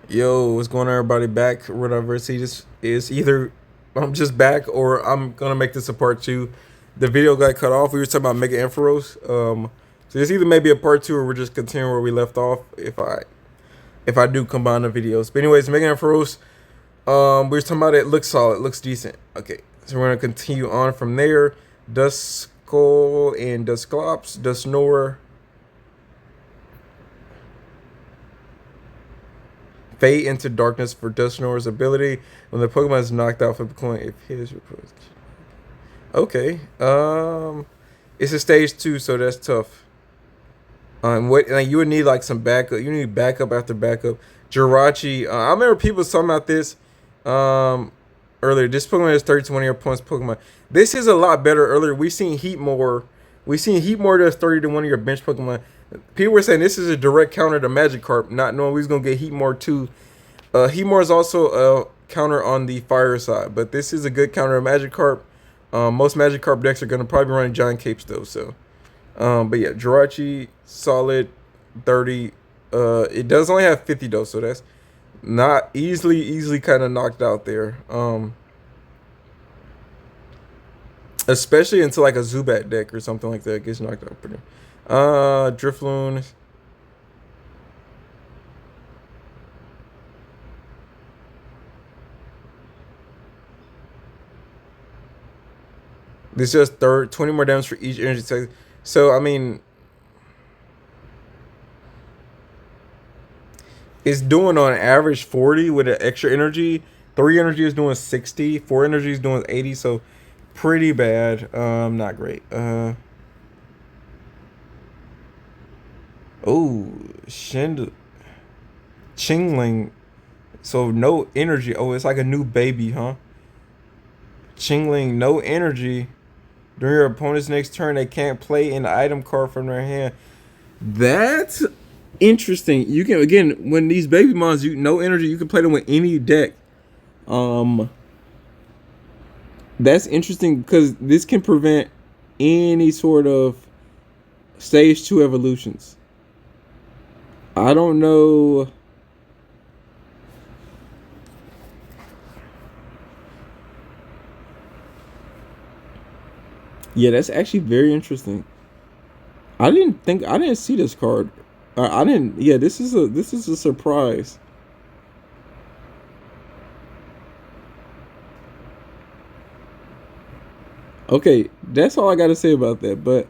Yo, what's going on, everybody? Back or whatever. See, this is either I'm just back or I'm gonna make this a part two. The video got cut off. We were talking about Mega Ampharos. So it's either maybe a part two or we're just continuing where we left off. If I do combine the videos, but anyways, Mega Ampharos. We were talking about it. Looks solid. Looks decent. Okay, so we're gonna continue on from there. Duskull and Dusclops, Dusknoir. Fade into darkness for Dusknoir's ability. When the Pokemon is knocked out from the coin, if his request. Okay. It's a stage 2, so that's tough. What like you would need like some backup. You need backup after backup. Jirachi. I remember people talking about this earlier. This Pokemon has 30 to 1 year points Pokemon. This is a lot better earlier. We seen Heat more. We seen Heat more that's 30 to 1 year bench Pokemon. People were saying this is a direct counter to Magikarp, not knowing we was gonna get Heatmore too. Heatmore is also a counter on the fire side, but this is a good counter to Magikarp. Most Magikarp decks are gonna probably be running Giant Capes though. So, but yeah, Jirachi solid 30. It does only have 50 though, so that's not easily kind of knocked out there. Especially into like a Zubat deck or something like that gets knocked out pretty. Drifloon. This is just 20 more damage for each energy type. So I mean, it's doing on average 40 with an extra energy. 3 energy is doing 60. 4 energy is doing 80. So pretty bad. Not great. Oh, Chingling. So no energy. Oh, it's like a new baby, huh? Chingling, no energy. During your opponent's next turn, they can't play an item card from their hand. That's interesting. You can again when these baby mons, you no energy, you can play them with any deck. Um, that's interesting because this can prevent any sort of stage 2 evolutions. I don't know. Yeah, that's actually very interesting. I didn't see this card. I didn't. Yeah, this is a surprise. Okay, that's all I got to say about that. But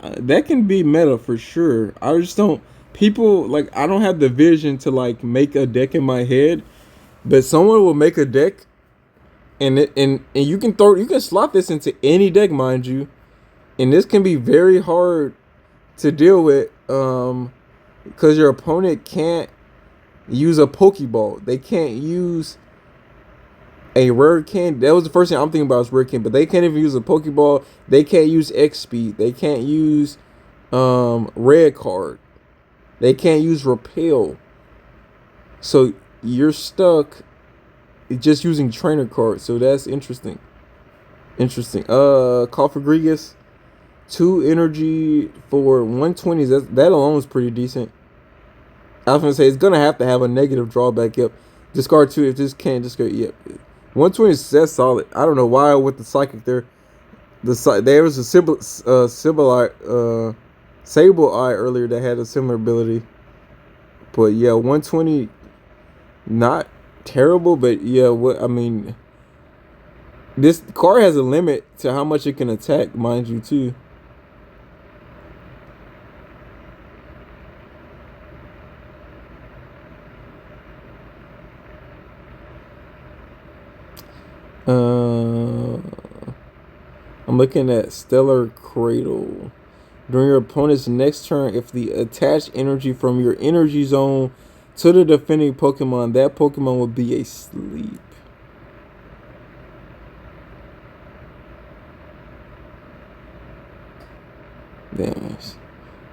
that can be meta for sure. I just don't. People like I don't have the vision to like make a deck in my head, but someone will make a deck, and you can slot this into any deck, mind you, and this can be very hard to deal with. Because your opponent can't use a Pokeball. They can't use a rare candy. That was the first thing I'm thinking about was rare candy, but they can't even use a Pokeball. They can't use X Speed. They can't use Red Card. They can't use Repel. So you're stuck just using trainer cards. So that's interesting. Interesting. Call for Grigas. 2 energy for 120s. That alone is pretty decent. I was gonna say it's gonna have to have a negative drawback. Yep. Discard 2 if this can't discard. Yep. 120 is that's solid. I don't know why with the psychic there. There was a Sable Eye earlier that had a similar ability. But yeah, 120 not terrible, but yeah, what I mean, this card has a limit to how much it can attack, mind you, too. Uh, I'm looking at Stellar Cradle. During your opponent's next turn, if the attached energy from your energy zone to the defending Pokemon, that Pokemon will be asleep.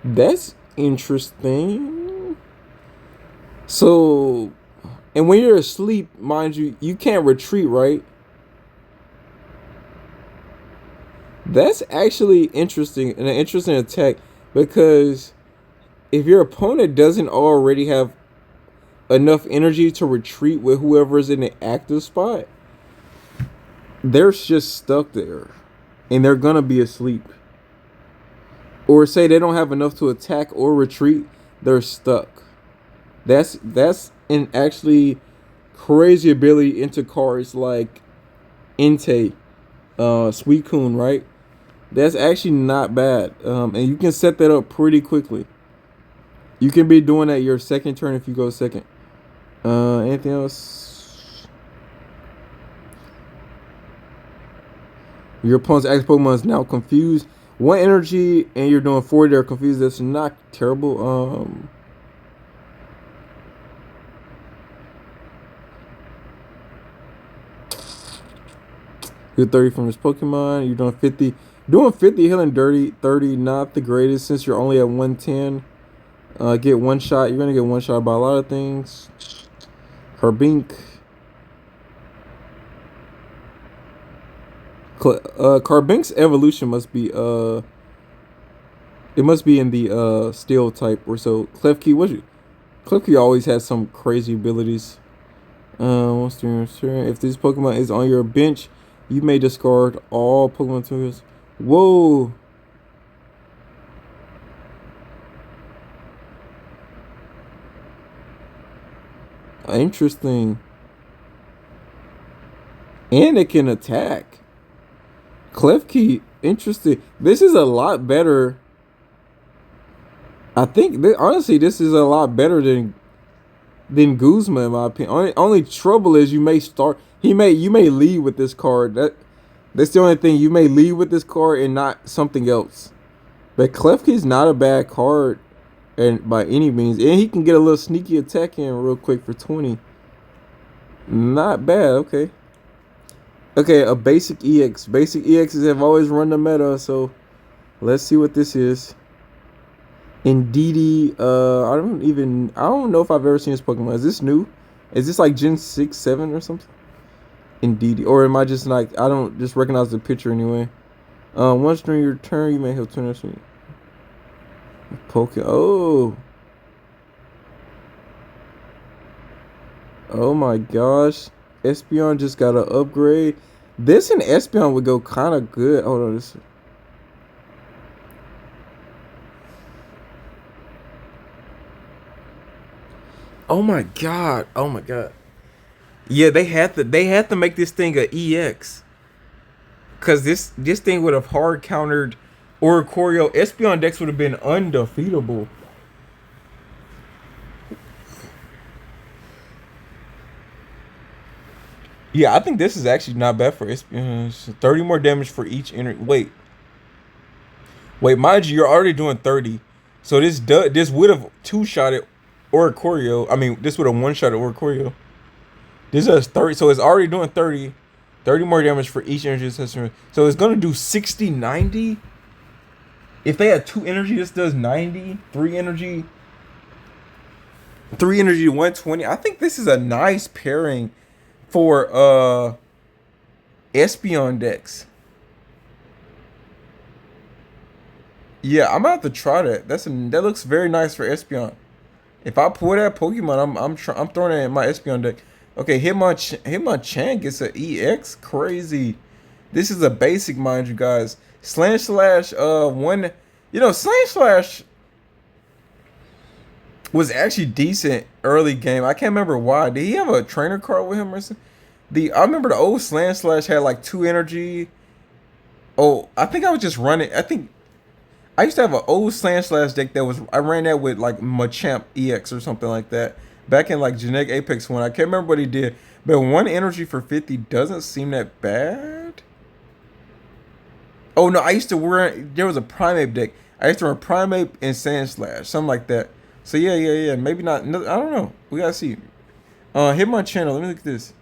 That's interesting. So, and when you're asleep, mind you, you can't retreat, right? That's actually interesting and an interesting attack because if your opponent doesn't already have enough energy to retreat with whoever's in the active spot, they're just stuck there. And they're gonna be asleep. Or say they don't have enough to attack or retreat, they're stuck. That's an actually crazy ability into cards like Entei, Suicune, right? That's actually not bad. And you can set that up pretty quickly. You can be doing that your second turn if you go second. Anything else? Your opponent's active Pokemon is now confused. One energy and you're doing 4, they're confused. That's not terrible. You're 30 from his Pokemon. You're doing 50. Doing 50 healing dirty. 30 not the greatest since you're only at 110. Get one shot. You're gonna get one shot by a lot of things. Carbink. Carbink's evolution must be it must be in the steel type or so. Klefki, Klefki always has some crazy abilities. Once during turn, if this Pokemon is on your bench, you may discard all Pokemon tools. Whoa. Interesting. And it can attack. Klefki, interesting. This is a lot better. I think honestly, this is a lot better than Guzma in my opinion. Only trouble is you may start. You may lead with this card. That's the only thing. You may lead with this card and not something else. But Klefki's not a bad card, and by any means, and he can get a little sneaky attack in real quick for 20. Not bad. Okay. Okay, a basic EX. Basic EXs have always run the meta, so let's see what this is. Indeedee, I don't know if I've ever seen this Pokemon. Is this new? Is this like Gen 6, 7 or something? Indeedee. Or am I just like, I don't just recognize the picture anyway. Once during your turn, you may have 20. Oh. Oh my gosh. Espeon just got an upgrade. This and Espeon would go kind of good. Hold on, this. Oh my god. Oh my god. Yeah, they had to make this thing a EX. Cause this thing would have hard countered Oricorio. Espeon decks would have been undefeatable. Yeah, I think this is actually not bad for Espeon. 30 more damage for each energy. Wait, mind you, you're already doing 30. So this would have two-shotted Oricorio. I mean, this would have one-shotted Oricorio. This does 30, so it's already doing 30. 30 more damage for each energy assessment. So it's gonna do 60, 90. If they had 2 energy, this does 90. 3 energy, 120. I think this is a nice pairing for Espeon decks. Yeah, I'm about to try that. That looks very nice for Espeon. If I pull that Pokemon, I'm throwing it in my Espeon deck. Okay, Hitmonchan gets an EX. Crazy. This is a basic, mind you guys. Slash one. You know, Slash was actually decent early game. I can't remember why. Did he have a trainer card with him or something? I remember the old Slash had like 2 energy. Oh, I think I was just running. I think I used to have an old Slash deck that was, I ran that with like Machamp EX or something like that. Back in like Genetic Apex 1. I can't remember what he did. But 1 energy for 50 doesn't seem that bad. Oh no, I used to there was a Primeape deck. I used to run Primeape and Sandslash. Something like that. So yeah. Maybe not. No, I don't know. We gotta see. Hitmonchan. Let me look at this.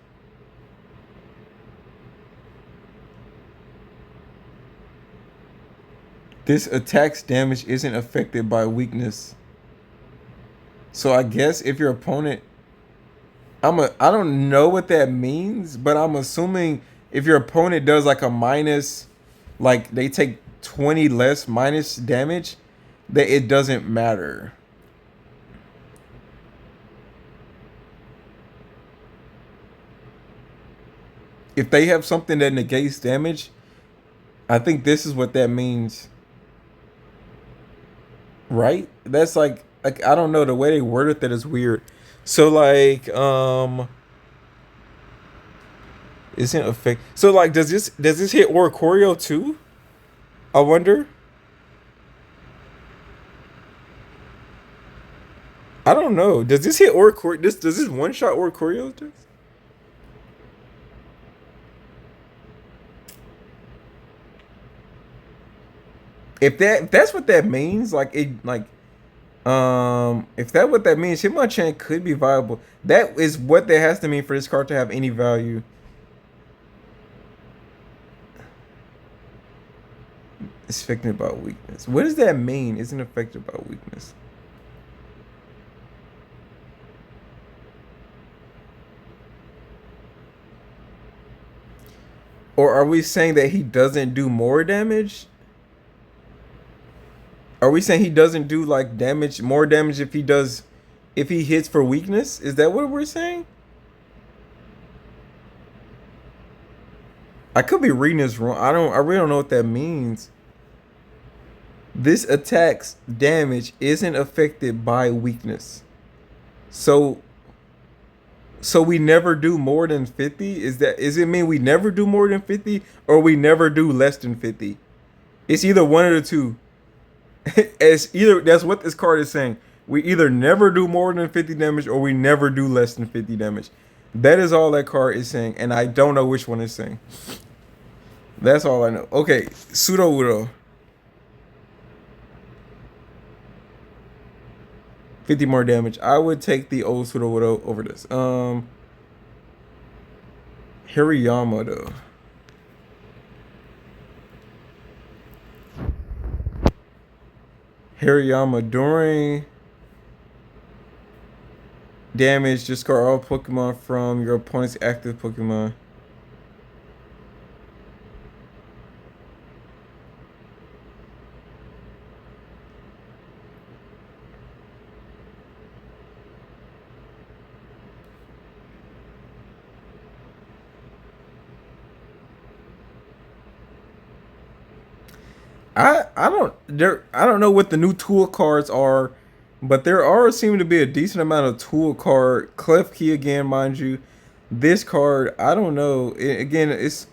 This attack's damage isn't affected by weakness. So I guess if your opponent, I don't know what that means, but I'm assuming if your opponent does like a minus, like they take 20 less minus damage, that it doesn't matter. If they have something that negates damage, I think this is what that means, right? That's like I don't know, the way they worded that is weird. So like isn't affect. So like does this hit Oricorio too? I wonder. I don't know. Does this hit Oricorio? Does this one shot Oricorio? If that's what that means, like it like if that what that means, Hitmonchan could be viable. That is what that has to mean for this card to have any value. It's affected by weakness. What does that mean? Isn't affected by weakness. Or are we saying that he doesn't do more damage? Are we saying he doesn't do like damage, more damage if he hits for weakness? Is that what we're saying? I could be reading this wrong. I really don't know what that means. This attack's damage isn't affected by weakness. So we never do more than 50? Is it mean we never do more than 50 or we never do less than 50? It's either one of the two. It's either that's what this card is saying. We either never do more than 50 damage or we never do less than 50 damage. That is all that card is saying, and I don't know which one it's saying. That's all I know. Okay, Pseudo Udo. 50 more damage. I would take the old Pseudo Udo over this. Hirayama though. Hirayama during damage, discard all Pokemon from your opponent's active Pokemon. I don't know what the new tool cards are, but there are seem to be a decent amount of tool card. Clef Key again, mind you. This card, I don't know. Again, it's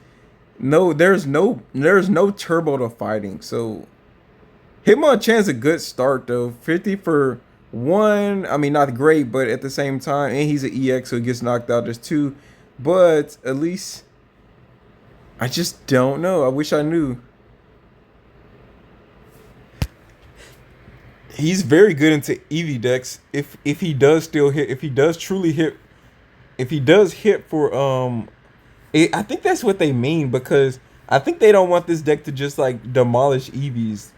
no. There's no turbo to fighting. So Hitmonchan's a good start though. 50 for one. I mean, not great, but at the same time, and he's an EX, so he gets knocked out. There's two, but at least I just don't know. I wish I knew. He's very good into EV decks. If he does still hit, if he does truly hit, if he does hit for I think that's what they mean because I think they don't want this deck to just like demolish EVs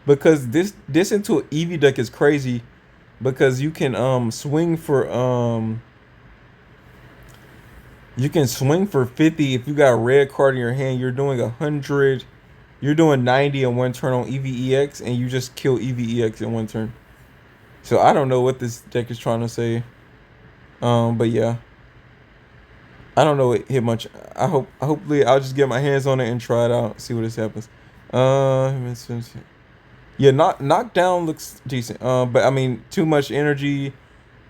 because this into an EV deck is crazy because swing for you can swing for 50 if you got a red card in your hand. You're doing 100. You're doing 90 in one turn on EVEX, and you just kill EVEX in one turn. So I don't know what this deck is trying to say. But yeah, I don't know it hit much. Hopefully I'll just get my hands on it and try it out, see what this happens. Yeah, knockdown looks decent. But I mean too much energy.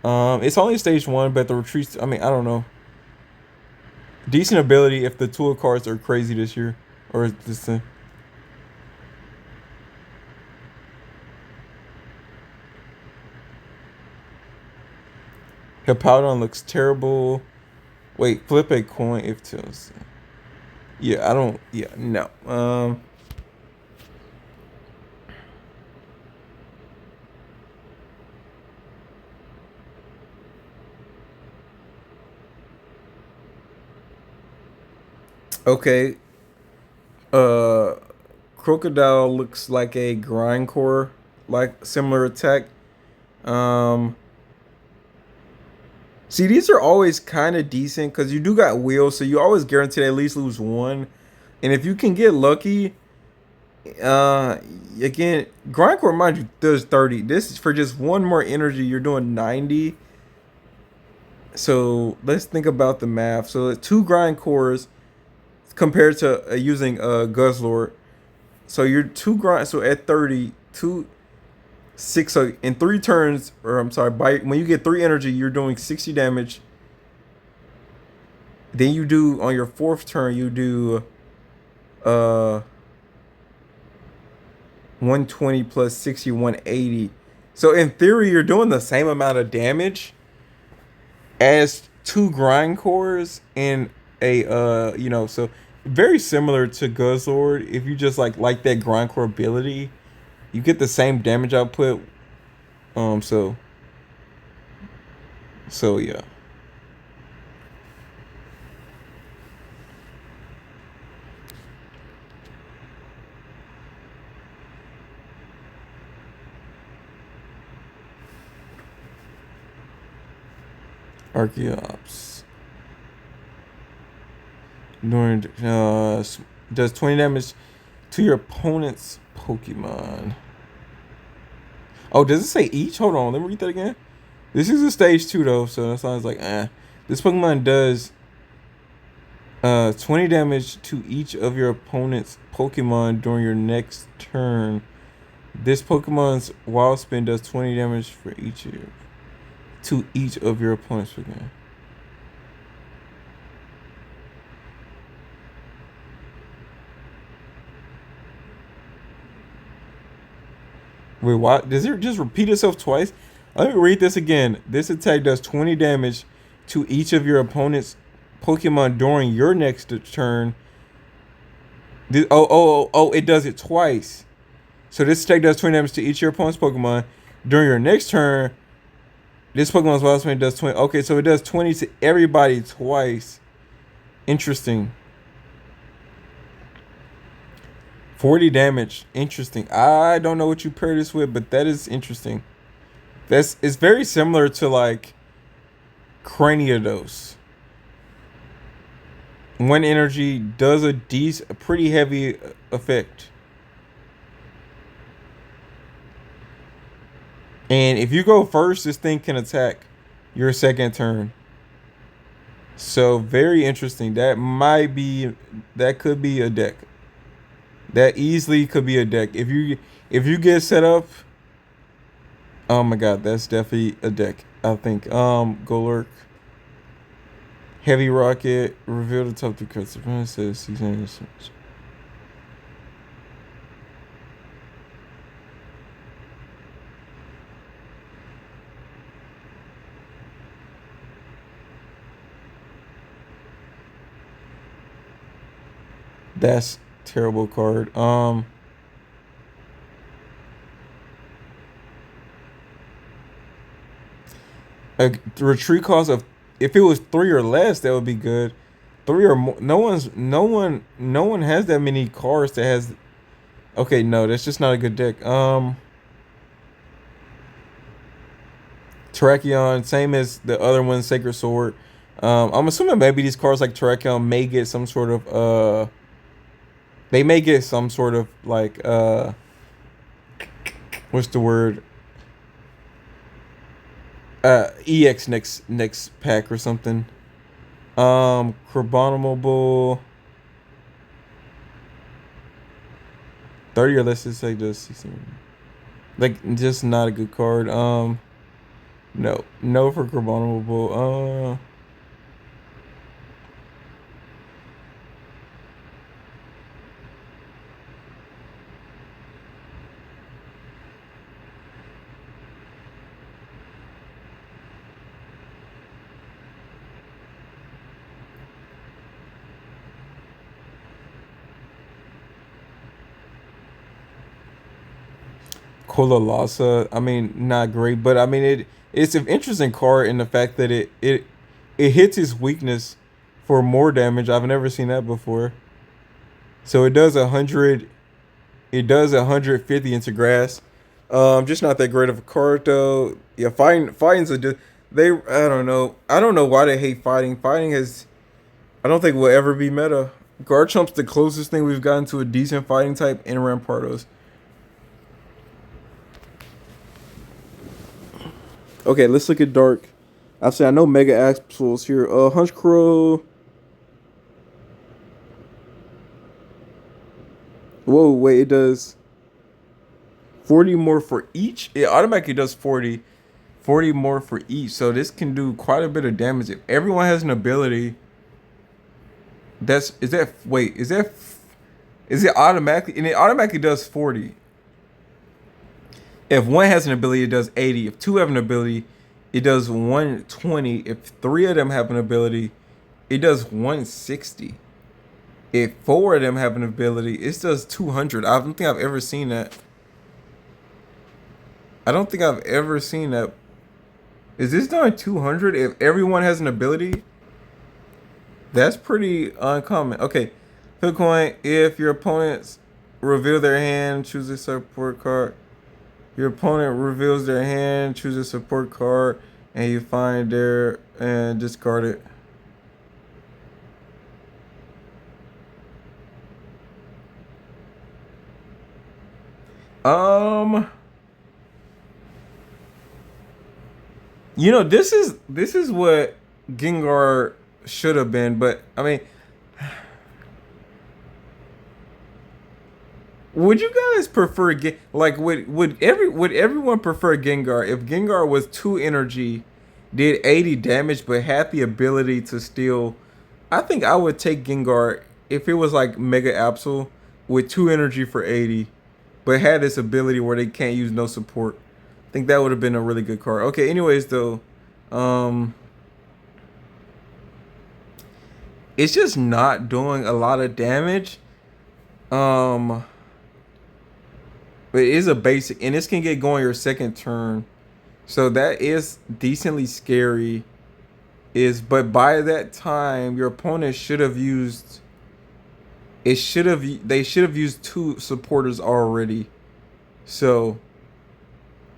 It's only stage one, but the retreats. I mean I don't know. Decent ability if the tool cards are crazy this year or this thing. Hippowdon looks terrible. Wait, flip a coin if tails. Yeah, I don't. Yeah, no. Okay. Uh, Crocodile looks like a grindcore, like similar attack. Um, See, these are always kind of decent because you do got wheels, so you always guarantee to at least lose one. And if you can get lucky, uh, again, Grindcore, mind you, does 30. This is for just one more energy. You're doing 90. So let's think about the math. So it's two grind cores compared to using Guzzlord. So you're two grind. So at 30, two six. So in three turns, or I'm sorry, by when you get three energy, you're doing 60 damage. Then you do on your fourth turn, you do uh 120 plus 60, 180. So in theory, you're doing the same amount of damage as two grind cores in a so very similar to Guzzlord. If you just like that grind core ability, you get the same damage output. So yeah. Archeops. During does 20 damage to your opponent's Pokemon. Oh, does it say each? Hold on, let me read that again. This is a stage 2 though, so that sounds like This Pokemon does 20 damage to each of your opponent's Pokemon during your next turn. This Pokemon's Wild Spin does 20 damage for each of your opponent's Pokemon. Wait, what? Does it just repeat itself twice? Let me read this again. This attack does 20 damage to each of your opponent's Pokemon during your next turn. It does it twice. So this attack does 20 damage to each of your opponent's Pokemon. During your next turn, this Pokemon's Wild Spin does 20. Okay, so it does 20 to everybody twice. Interesting. 40 damage. Interesting. I don't know what you pair this with, but that is interesting. It's very similar to like Craniados. One energy does a pretty heavy effect. And if you go first, this thing can attack your second turn. So very interesting. That could be a deck. That easily could be a deck. If you get set up, oh my god, that's definitely a deck. I think. Golurk. Heavy Rocket. Reveal the top 2 cards. Says 600. That's terrible card. A retreat cost of, if it was 3 or less, that would be good. 3 or more. No one has that many cards that has. Okay, no, that's just not a good deck. Terrakion, same as the other one, Sacred Sword. I'm assuming maybe these cards like Terrakion may get some sort of they may get some sort of like what's the word? EX next pack or something. Carbonable 30 or less, just like this 16. Like just not a good card. No for Carbonable. Kolalasa, I mean, not great, but I mean it's an interesting card in the fact that it hits his weakness for more damage. I've never seen that before. So it does 150 into grass. Just not that great of a card though. Yeah, fighting's I don't know. I don't know why they hate fighting. I don't think will ever be meta. Garchomp's the closest thing we've gotten to a decent fighting type in Rampardos. Okay, let's look at Dark. I know Mega Axles here. Hunch Crow. Whoa, wait, it does 40 more for each. It automatically does 40 more for each. So this can do quite a bit of damage. If everyone has an ability, is it automatically, and it automatically does 40. If one has an ability, it does 80. If two have an ability, it does 120. If three of them have an ability, it does 160. If four of them have an ability, it does 200. I don't think I've ever seen that. I don't think I've ever seen that. Is this doing 200 if everyone has an ability? That's pretty uncommon. Okay. Flip coin. If your opponents reveal their hand, choose a support card. Your opponent reveals their hand, choose a support card, and you find there and discard it. This is what Gengar should have been, but I mean, would you guys prefer like would everyone prefer Gengar if Gengar was 2 energy, did 80 damage, but had the ability to steal? I think I would take Gengar if it was like Mega Absol with 2 energy for 80, but had this ability where they can't use no support. I think that would have been a really good card. Okay, anyways though, um, it's just not doing a lot of damage. Um, but it is a basic, and this can get going your second turn, so that is decently scary. But by that time, your opponent should have used. They should have used 2 supporters already, so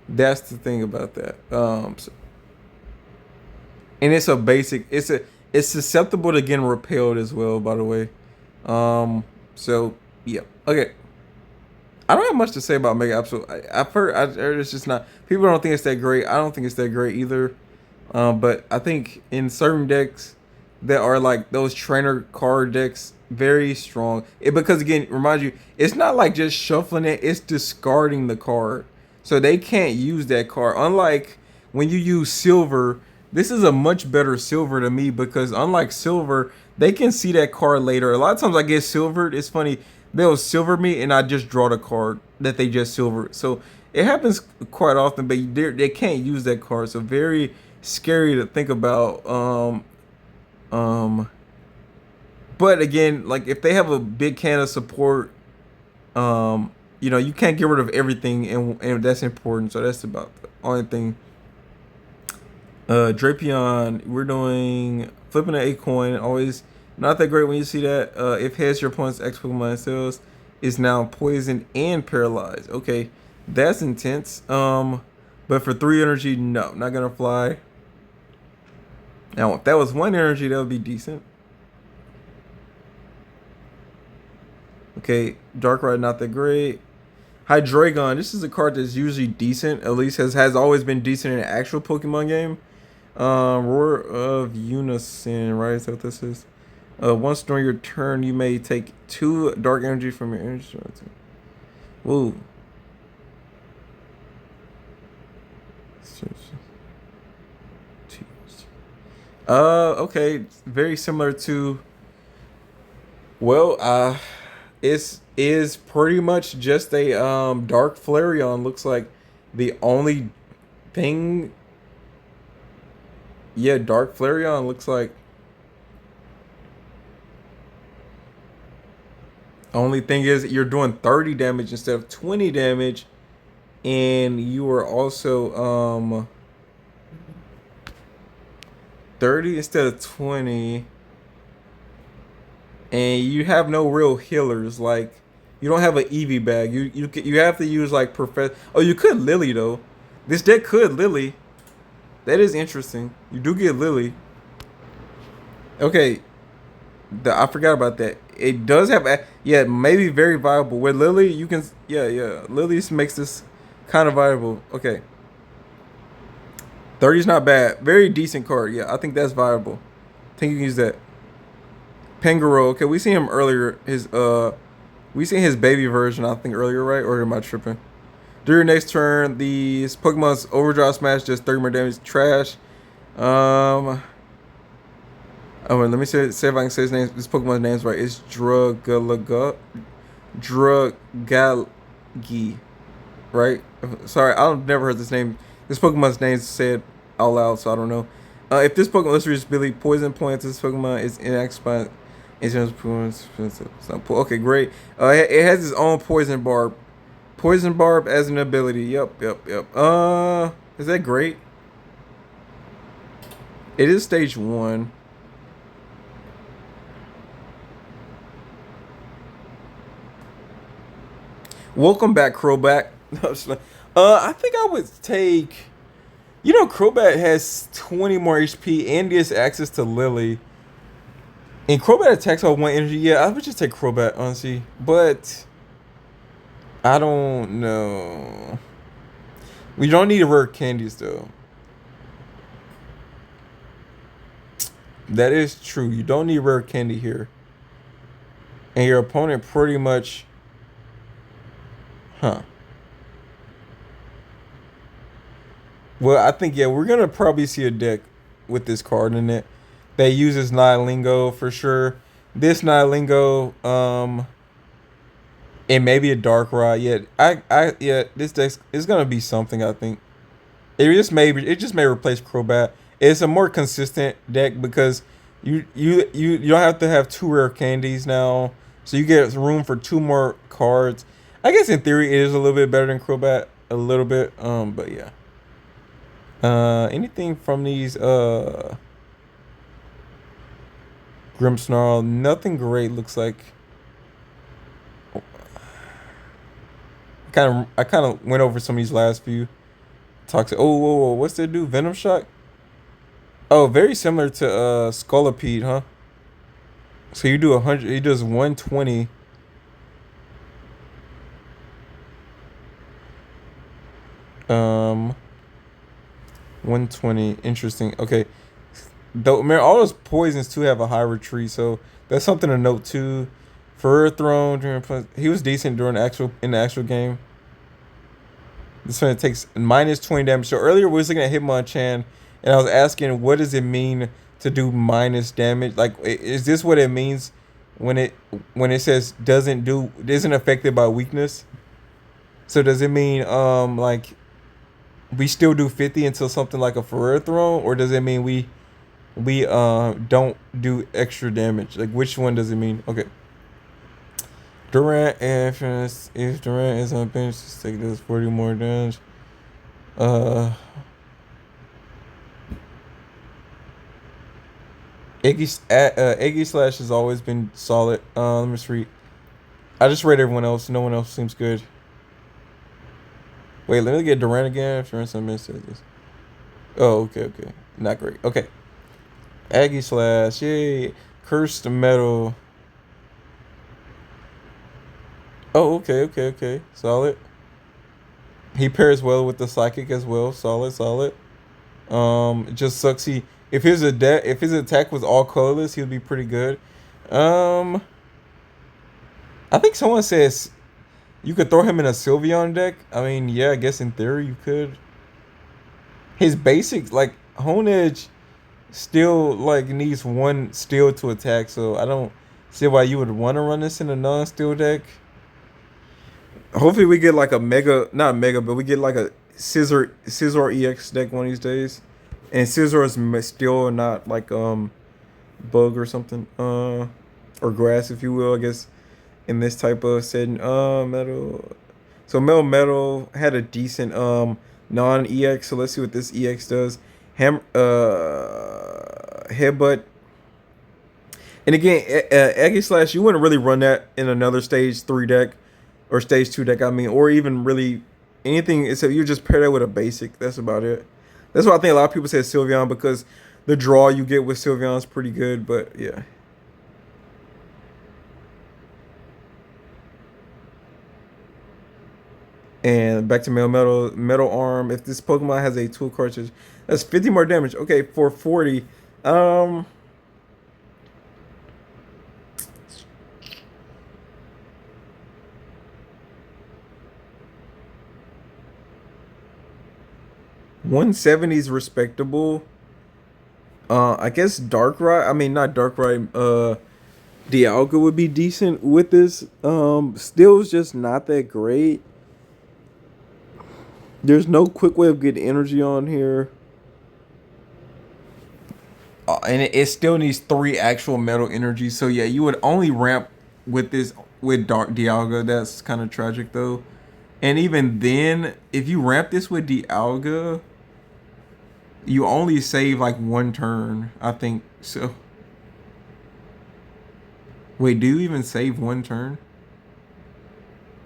that's the thing about that. And it's a basic. It's susceptible to getting repelled as well. By the way, so yeah. Okay. I don't have much to say about Mega Absolute. I've heard it's just not. People don't think it's that great. I don't think it's that great either. But I think in certain decks that are like those trainer card decks, very strong. Because again, remind you, it's not like just shuffling it; it's discarding the card, so they can't use that card. Unlike when you use silver, this is a much better silver to me because unlike silver, they can see that card later. A lot of times I get silvered. It's funny. They'll silver me and I just draw the card that they just silvered. So it happens quite often, but they can't use that card. So very scary to think about. Um, but again, like if they have a big can of support, you can't get rid of everything, and that's important. So that's about the only thing. Drapion, we're doing flipping an A coin. Always not that great when you see that. If heads, your opponent's X Pokemon cells is now poisoned and paralyzed. Okay, that's intense. But for 3 energy, no, not gonna fly. Now, if that was 1 energy, that would be decent. Okay, Darkrai, not that great. Hydreigon, this is a card that's usually decent. At least has always been decent in an actual Pokemon game. Roar of Unison, right? Is that what this is? Once during your turn, you may take 2 dark energy from your energy. Woo. Okay. Very similar to. Well, is pretty much just a Dark Flareon. Looks like the only thing. Yeah, Dark Flareon looks like. Only thing is you're doing 30 damage instead of 20 damage, and you are also 30 instead of 20, and you have no real healers. Like you don't have an Eevee bag. You have to use like Professor. Oh, you could Lily though. This deck could Lily. That is interesting. You do get Lily. Okay, I forgot about that. It does have, maybe very viable. With Lily, you can, Lily makes this kind of viable. Okay. 30's not bad. Very decent card. Yeah, I think that's viable. I think you can use that. Pangoro. Okay, we seen him earlier. We seen his baby version. I think earlier, right? Or am I tripping? During next turn, these Pokemon's Overdrive Smash does 30 more damage. Trash. Um. Oh, wait, let me say if I can say his name. This Pokemon's name's right. It's Drugalgi, right? Sorry, I've never heard this name. This Pokemon's name said out loud, so I don't know. If this Pokemon let's reach Billy poison points, this Pokemon is inactive by insurance points. Okay, great. It has its own poison barb. Poison barb as an ability. Yep. Is that great? It is stage 1. Welcome back, Crobat. I think I would take. You know, Crobat has 20 more HP and gets access to Lily. And Crobat attacks with 1 energy. Yeah, I would just take Crobat, honestly. But I don't know. We don't need rare candies, though. That is true. You don't need rare candy here. And your opponent pretty much. Huh. Well, I think, yeah, we're going to probably see a deck with this card in it that uses Nihilingo for sure. This Nihilingo, and maybe a Darkrai. Yeah, this deck is gonna be something. I think it just may replace Crobat. It's a more consistent deck because you don't have to have 2 rare candies now, so you get room for 2 more cards. I guess in theory it is a little bit better than Crobat, a little bit. But yeah. Anything from these Grimmsnarl? Nothing great looks like. I kind of went over some of these last few. Talks. Oh, whoa, what's that do? Venom Shock. Oh, very similar to Scolipede, huh? So you do 100. He does 120. 120. Interesting. Okay. Though, man, all those poisons too have a high retreat, so that's something to note too. For Throne he was decent during the actual game. This one takes minus 20 damage. So earlier we was looking at Hitmonchan, and I was asking, what does it mean to do minus damage? Like, is this what it means when it says isn't affected by weakness? So does it mean like we still do 50 until something like a Throne, or does it mean we don't do extra damage? Like, which one does it mean? Okay. Durant, if Durant is on bench, just take this 40 more damage. Eggy Slash has always been solid. Let me just read. I just read everyone else. No one else seems good. Wait, let me get Durant again. If Durant's on bench, says this. Oh, okay. Not great. Okay. Aggie Slash, yay. Cursed Metal. Oh, okay. Solid. He pairs well with the Psychic as well. Solid. It just sucks if his attack was all colorless, he would be pretty good. I think someone says you could throw him in a Sylveon deck. I mean, yeah, I guess in theory you could. His basics, like Hone Edge, still like needs 1 steel to attack, so I don't see why you would want to run this in a non-steel deck. Hopefully we get like a not mega, but we get like a Scizor EX deck one of these days. And Scizor is still not like bug or something, or grass, if you will, I guess, in this type of setting. Metal. So Metal had a decent non EX. So let's see what this EX does. Headbutt. And again, Eggy Slash, you wouldn't really run that in another stage 3 deck. Or stage 2 deck, I mean, or even really anything except you just pair that with a basic. That's about it. That's why I think a lot of people say Sylveon, because the draw you get with Sylveon is pretty good, but yeah. And back to metal arm. If this Pokemon has a tool cartridge, that's 50 more damage. Okay, for 40. Um 170 is respectable. I guess Darkrai. I mean, not Darkrai. Dialga would be decent with this. Still, is just not that great. There's no quick way of getting energy on here. And it still needs 3 actual metal energy. So yeah, you would only ramp with this with Dark Dialga. That's kind of tragic though. And even then, if you ramp this with Dialga, you only save like 1 turn. I think so. Wait, do you even save 1 turn?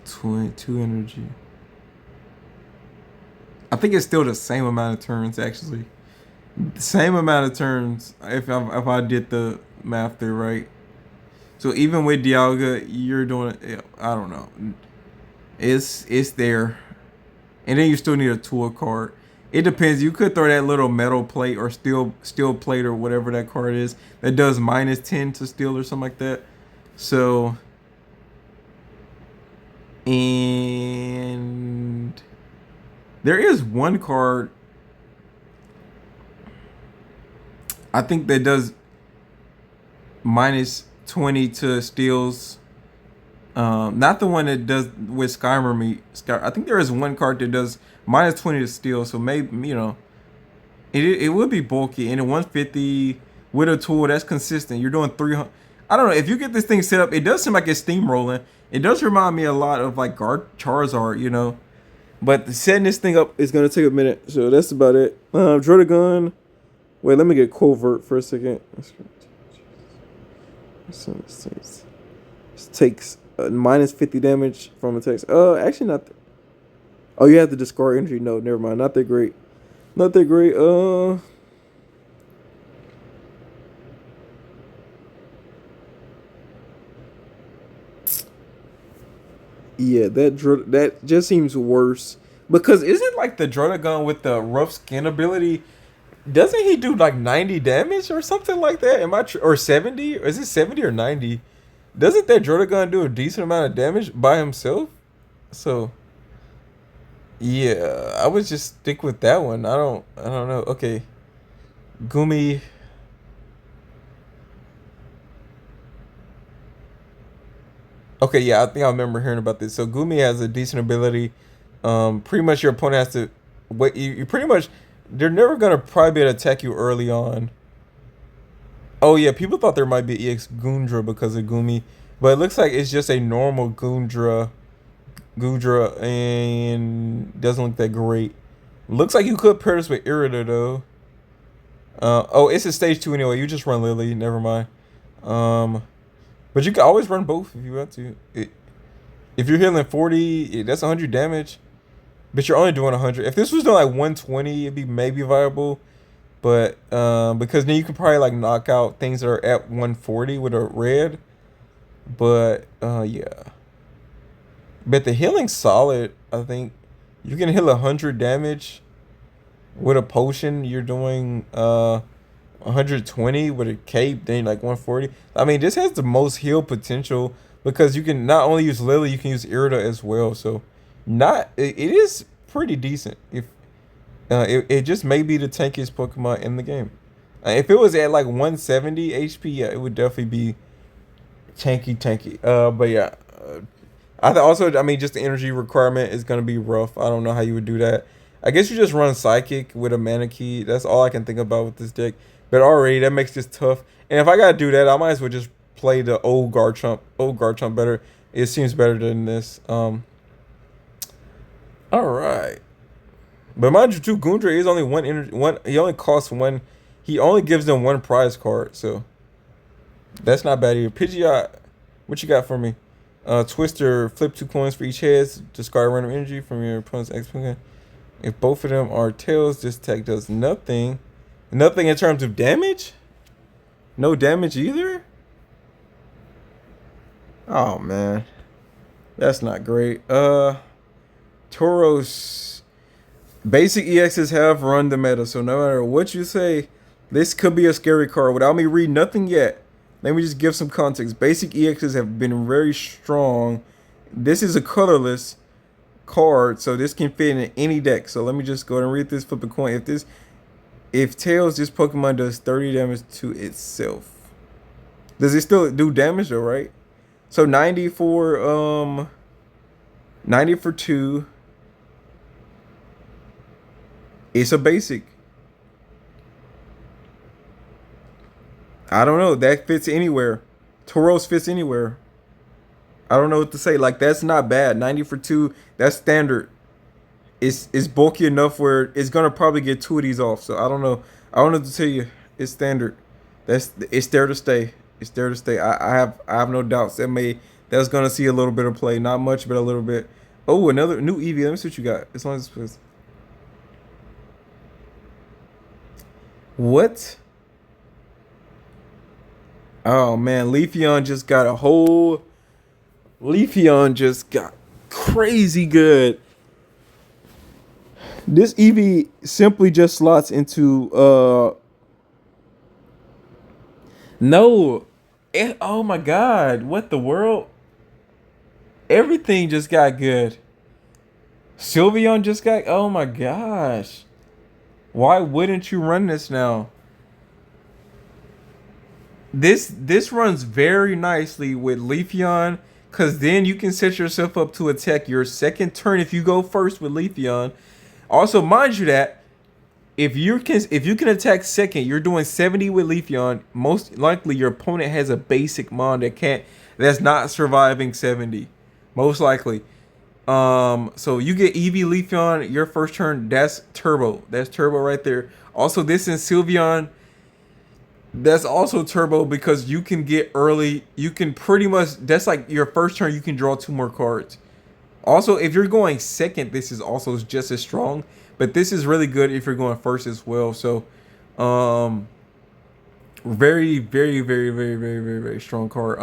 22 energy. I think it's still the same amount of turns actually. The same amount of turns if I did the math there right. So even with Dialga, you're doing I don't know. It's there, and then you still need a tool card. It depends. You could throw that little metal plate or steel plate or whatever that card is that does -10 to steel or something like that. So and there is one card I think that does -20 to steals. Not the one that does with Skyrim. I think there is one card that does -20 to steal. So maybe it would be bulky and a 150 with a tool that's consistent. You're doing 300. I don't know if you get this thing set up. It does seem like it's steamrolling. It does remind me a lot of like Charizard. But setting this thing up is gonna take a minute. So that's about it. Drotagon. Wait, let me get covert for a second. This takes -50 damage from attacks. Actually not. Oh, you have to discard energy. No, never mind. Not that great. Not that great. Yeah, that just seems worse because isn't like the Drotagon with the rough skin ability? Doesn't he do like 90 damage or something like that? Am I or 70? Or is it 70 or 90? Doesn't that Drotagon do a decent amount of damage by himself? So yeah, I would just stick with that one. I don't know. Okay. Gumi. Okay, yeah, I think I remember hearing about this. So Gumi has a decent ability. Pretty much your opponent has to wait. You pretty much they're never gonna probably be able to attack you early on. Oh yeah, people thought there might be EX Gundra because of Gumi, but it looks like it's just a normal Gudra, and doesn't look that great. Looks like you could pair this with Irida though. Oh, it's a stage 2 anyway. You just run Lily. Never mind. Um, but you can always run both if you want to. If you're healing 40, that's 100 damage. But you're only doing 100. If this was doing like 120, it'd be maybe viable. But because then you can probably like knock out things that are at 140 with a red. But yeah. But the healing's solid. I think you can heal 100 damage with a potion. You're doing 120 with a cape, then like 140. I mean, this has the most heal potential because you can not only use Lily, you can use Irida as well. So, it is pretty decent. If it just may be the tankiest Pokemon in the game. If it was at like 170 HP, yeah, it would definitely be tanky. But yeah, I mean, just the energy requirement is gonna be rough. I don't know how you would do that. I guess you just run Psychic with a Manakey. That's all I can think about with this deck. But already that makes this tough. And if I gotta do that, I might as well just play the old Garchomp. Old Garchomp better. It seems better than this. All right. But mind you, too, Gundra is only one energy. He only costs one. He only gives them one prize card, so that's not bad either. Pidgeot, what you got for me? Twister, flip 2 coins for each head. Discard random energy from your opponent's X Pokemon. If both of them are tails, this attack does nothing. Nothing in terms of damage? No damage either? Oh man. That's not great. Tauros. Basic EXs have run the meta, so no matter what you say, this could be a scary card. Without me reading nothing yet, let me just give some context. Basic EXs have been very strong. This is a colorless card, so this can fit in any deck. So let me just go ahead and read this, flip a coin. If Tails, this Pokemon does 30 damage to itself. Does it still do damage though, right? So 90 for 2. It's a basic. I don't know. That fits anywhere. Tauros fits anywhere. I don't know what to say. Like, that's not bad. 90 for 2. That's standard. It's bulky enough where it's gonna probably get 2 of these off. So I don't know. I don't know what to tell you. It's standard. It's there to stay. It's there to stay. I have no doubts that's gonna see a little bit of play. Not much, but a little bit. Oh, another new Eevee. Let me see what you got. As long as it's what? Oh man, Leafeon just got a whole. Leafeon just got crazy good. This Eevee simply just slots into no. Oh my god, what the world? Everything just got good. Sylveon just got, oh my gosh. Why wouldn't you run this now? This runs very nicely with Leafeon, because then you can set yourself up to attack your second turn if you go first with Leafeon. Also, mind you that if you can attack second, you're doing 70 with Leafeon. Most likely your opponent has a basic mon that's not surviving 70. Most likely. So you get Eevee Leafeon your first turn. That's turbo. That's turbo right there. Also, this in Sylveon, that's also turbo because you can get early. You can pretty much, that's like your first turn. You can draw 2 more cards. Also, if you're going second, this is also just as strong. But this is really good if you're going first as well. So, very, very, very, very, very, very, very strong card.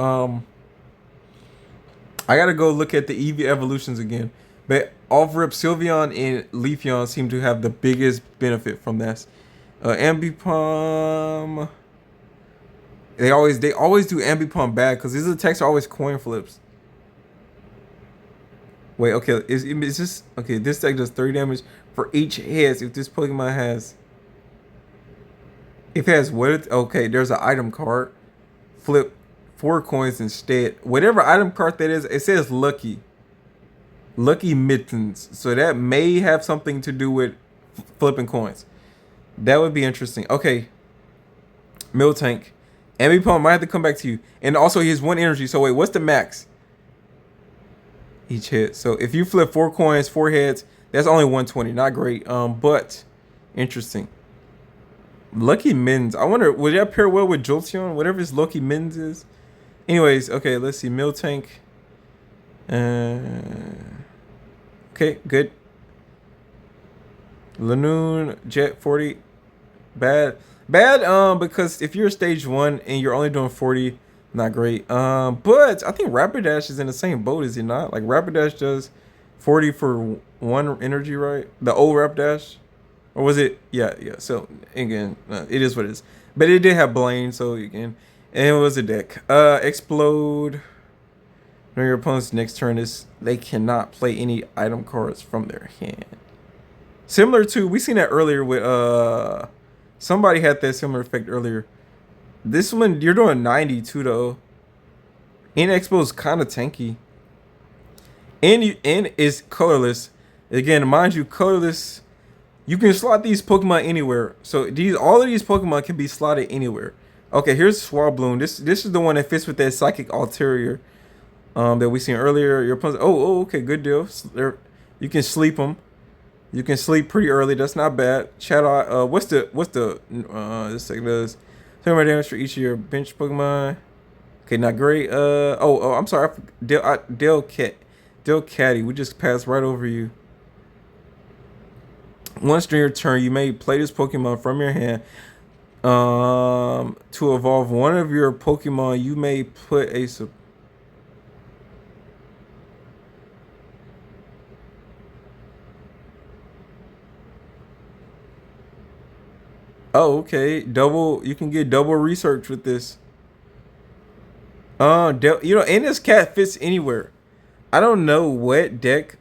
I gotta go look at the Eevee evolutions again. But off rip, Sylveon and Leafeon seem to have the biggest benefit from this. Ambipom. They always do Ambipom bad because these attacks are always coin flips. Wait, okay, is this okay? This deck does 30 damage for each hit if this Pokemon has. If it has what? Okay, there's an item card. Flip 4 coins instead. Whatever item card that is, it says lucky. Lucky mittens. So that may have something to do with flipping coins. That would be interesting. Okay. Miltank. Ambipom might have to come back to you. And also he has 1 energy. So wait, what's the max? Each hit. So if you flip 4 coins, 4 heads, that's only 120. Not great. But interesting. Lucky Mittens. I wonder, would that pair well with Jolteon? Whatever his Lucky Mittens is. Anyways, okay, let's see. Miltank. Okay, good. Lanoon, Jet 40. Bad. Because if you're stage 1 and you're only doing 40, not great. But I think Rapidash is in the same boat, is he not? Like Rapidash does 40 for 1 energy, right? The old Rapidash. Or was it? Yeah. So again, it is what it is. But it did have Blaine, so again, and it was a deck. Explode. During your opponent's next turn, they cannot play any item cards from their hand. Similar to, we seen that earlier with somebody had that similar effect earlier. This one you're doing 92 though. And Expo is kind of tanky. And is colorless. Again, mind you, colorless. You can slot these Pokemon anywhere. So all of these Pokemon can be slotted anywhere. Okay, here's Swabloom. This is the one that fits with that Psychic Ulterior that we seen earlier. Your opponent. Oh, okay, good deal. You can sleep them. You can sleep pretty early. That's not bad. Shadow. What's the this thing does 10 more damage for each of your bench Pokemon. Okay, not great. I'm sorry. Del Caddy. We just passed right over you. Once during your turn, you may play this Pokemon from your hand. To evolve one of your Pokemon, you may put Oh, okay. Double. You can get double research with this. And this cat fits anywhere. I don't know what deck.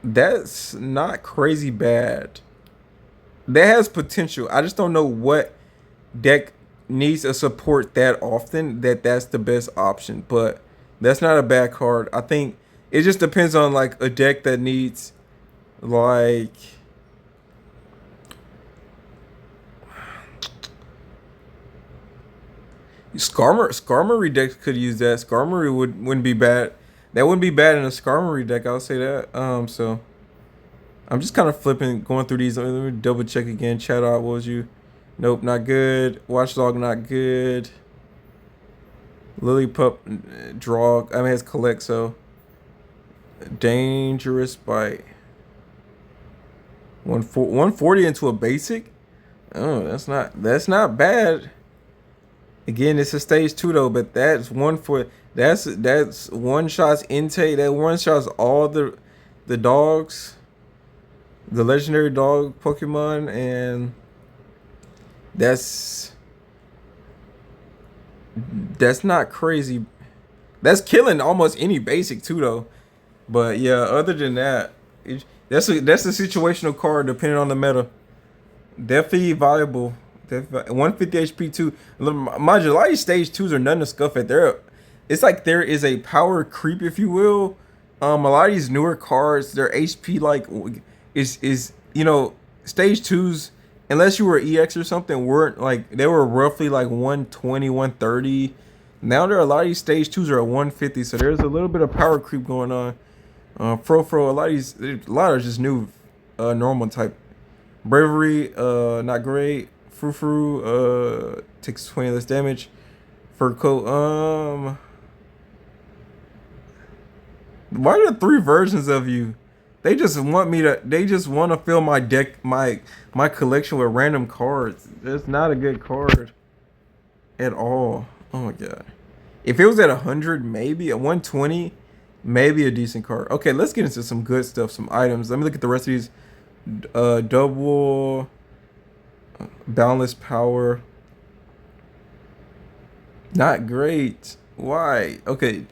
That's not crazy bad. That has potential. I just don't know what deck needs a support that often that's the best option. But that's not a bad card. I think it just depends on like a deck that needs like Skarmory decks could use that. Skarmory wouldn't be bad. That wouldn't be bad in a Skarmory deck. I'll say that. So I'm just kind of flipping, going through these. Let me double check again. Chat out. What was you? Nope, not good. Watchdog, not good. Lillipup, draw. I mean, it's collect. So dangerous bite. 140 into a basic. Oh, that's not bad. Again, it's a stage 2 though, but that's one shots intake. That one shots all the dogs, the legendary dog Pokemon, and that's that's not crazy. That's killing almost any basic too though. But yeah, other than that, that's a situational card depending on the meta. Definitely viable. 150 HP too. Mind you, a lot of these stage twos are nothing to scuff at. It's like there is a power creep, if you will. A lot of these newer cards, their HP like is stage twos, unless you were EX or something, weren't like they were roughly like 120, 130. Now there are a lot of these stage twos are at 150, so there's a little bit of power creep going on. A lot of just new normal type. Bravery, not great. Frou takes 20 less damage. Fur coat, why are there three versions of you? They just want to fill my deck, my collection with random cards. That's not a good card at all. Oh my god. If it was at 100, maybe at 120, maybe a decent card. Okay, let's get into some good stuff, some items. Let me look at the rest of these. Double boundless power. Not great. Why? Okay.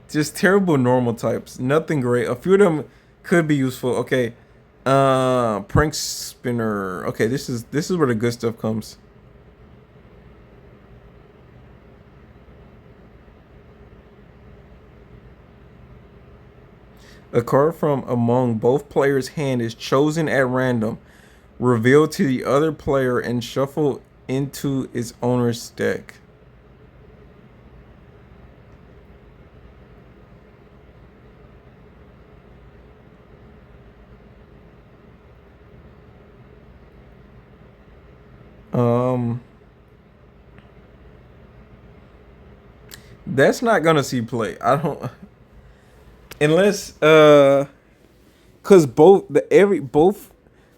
Just terrible normal types. Nothing great. A few of them could be useful. Okay. Prank spinner. Okay, this is where the good stuff comes. A card from among both players' hand is chosen at random, revealed to the other player, and shuffled into its owner's deck. That's not gonna see play. I don't unless cause both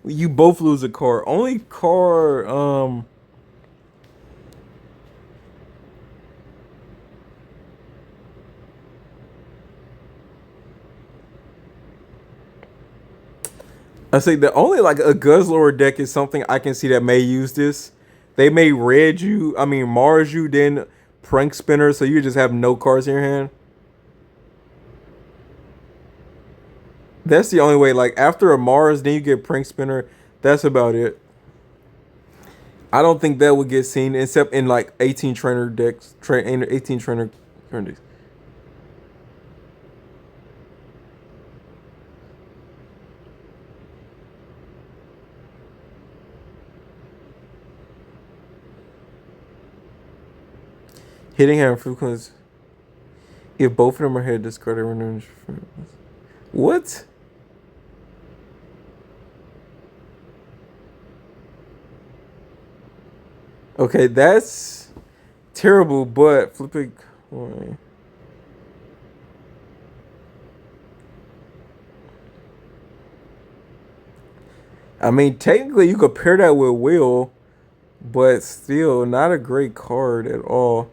you both lose a card. Only card I say the only like a Guzzler deck is something I can see that may use this. They may Mars you, then Prank Spinner, so you just have no cards in your hand. That's the only way. Like after a Mars, then you get Prank Spinner. That's about it. I don't think that would get seen except in like 18 trainer decks, 18 trainer decks. Hitting hand frequency. If both of them are hit, discard everyone. What? Okay, that's terrible, but flipping coin. I mean, technically, you could pair that with Will, but still, not a great card at all.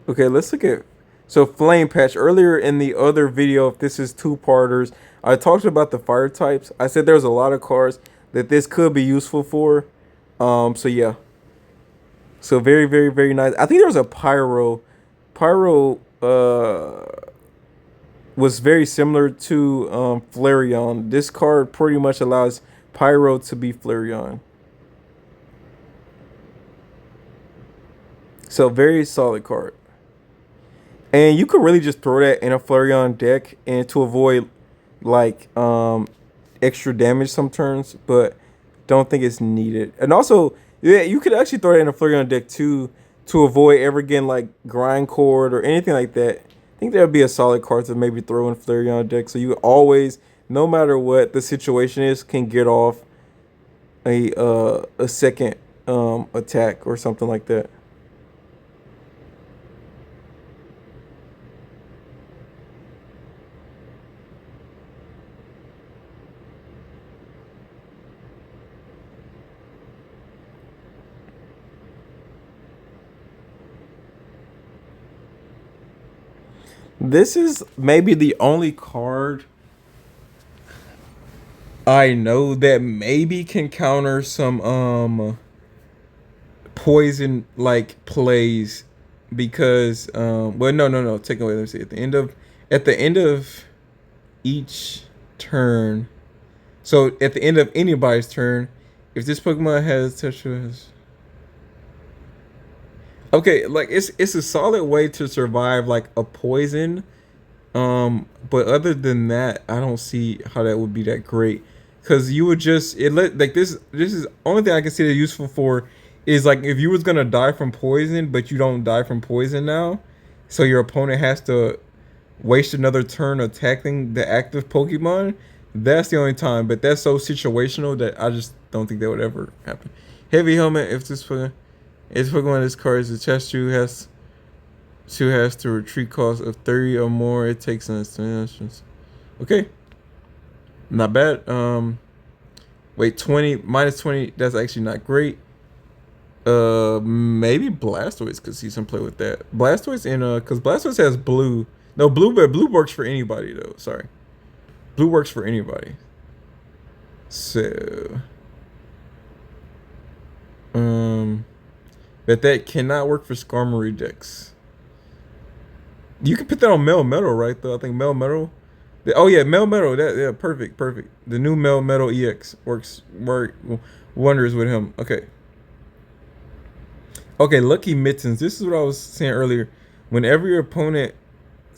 Okay, let's look at. So Flame Patch. Earlier in the other video, if this is two-parters, I talked about the fire types. I said there's a lot of cards that this could be useful for. So yeah. So very, very, very nice. I think there was a Pyro. Pyro was very similar to Flareon. This card pretty much allows Pyro to be Flareon. So very solid card. And you could really just throw that in a Flareon deck and to avoid like extra damage some turns, but don't think it's needed. And also, yeah, you could actually throw that in a Flareon deck too to avoid ever getting like grind cord or anything like that. I think that would be a solid card to maybe throw in Flareon deck, so you always, no matter what the situation is, can get off a second attack or something like that. This is maybe the only card I know that maybe can counter some poison like plays because well no take away, let me see, at the end of each turn, so at the end of anybody's turn, if this Pokemon has touch with, okay, like it's a solid way to survive like a poison. But other than that, I don't see how that would be that great. Cause you would just it let like this is only thing I can see that useful for is like if you was gonna die from poison, but you don't die from poison now, so your opponent has to waste another turn attacking the active Pokemon. That's the only time, but that's so situational that I just don't think that would ever happen. Heavy helmet. If Pokemon this card is attached to has to retreat cost of 30 or more. It takes an instance. Okay. Not bad. Wait, 20 minus 20. That's actually not great. Maybe Blastoise could see some play with that. Blastoise in because Blastoise has blue. No, blue, but blue works for anybody though. Sorry, blue works for anybody. So, but that cannot work for Skarmory decks. You can put that on Melmetal, right? Though I think Melmetal. Oh yeah, Melmetal. That yeah, perfect. The new Melmetal EX works wonders with him. Okay. Okay, Lucky Mittens. This is what I was saying earlier. Whenever your opponent's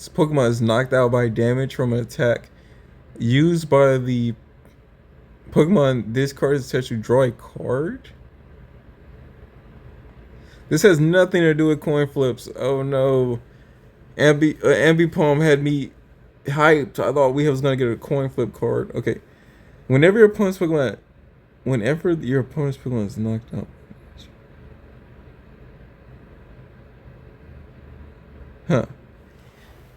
Pokemon is knocked out by damage from an attack used by the Pokemon this card is attached to, draw a card. This has nothing to do with coin flips. Oh no. Ambipom had me hyped. I thought we was gonna get a coin flip card. Okay. Whenever your opponent's Pokemon is knocked out. Huh.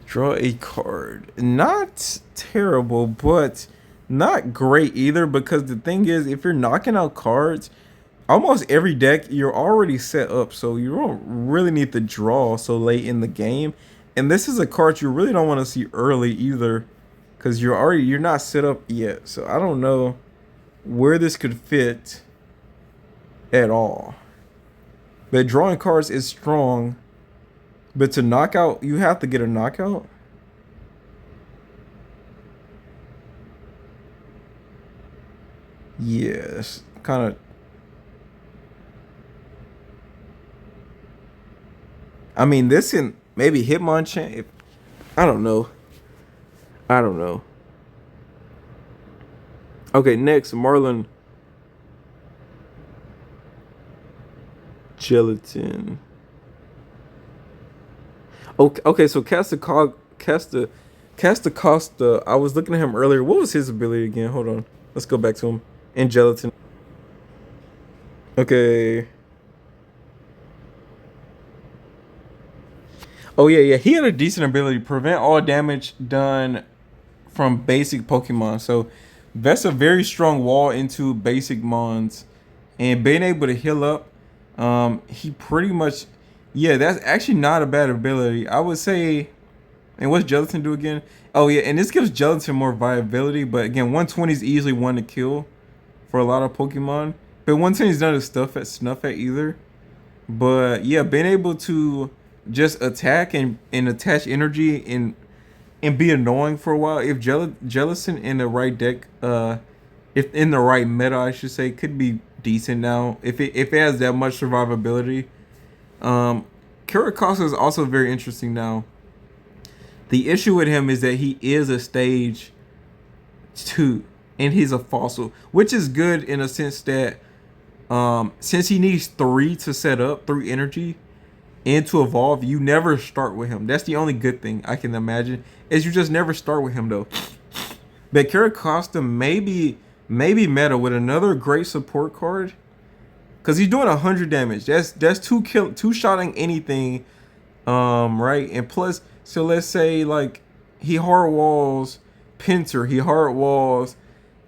Draw a card. Not terrible, but not great either, because the thing is, if you're knocking out cards, almost every deck you're already set up, so you don't really need to draw so late in the game. And this is a card you really don't want to see early either, because you're not set up yet. So I don't know where this could fit at all. But drawing cards is strong. But to knock out, you have to get a knockout. Yes, kind of. I mean, this can maybe Hitmonchan. I don't know. I don't know. Okay, next, Marlin. Gelatin. Okay, so Costa. I was looking at him earlier. What was his ability again? Hold on. Let's go back to him. And Gelatin. Okay. Oh yeah. He had a decent ability. Prevent all damage done from basic Pokemon. So that's a very strong wall into basic Mons. And being able to heal up, he pretty much, yeah, that's actually not a bad ability. I would say And what's gelatin do again? Oh yeah, and this gives gelatin more viability. But again, 120 is easily one to kill for a lot of Pokemon. But 120 is not a snuff at either. But yeah, being able to just attack and attach energy and be annoying for a while. If Jellicent in the right deck, if in the right meta, I should say, could be decent now. If it has that much survivability. Kirikasa is also very interesting now. The issue with him is that he is a stage 2 and he's a fossil, which is good in a sense that since he needs 3 to set up, 3 energy and to evolve, you never start with him. That's the only good thing I can imagine, is you just never start with him though. But Kirikasa maybe meta with another great support card, because he's doing 100 damage. That's two shotting anything, right? And plus, so let's say like he hard walls Pinsir, he hard walls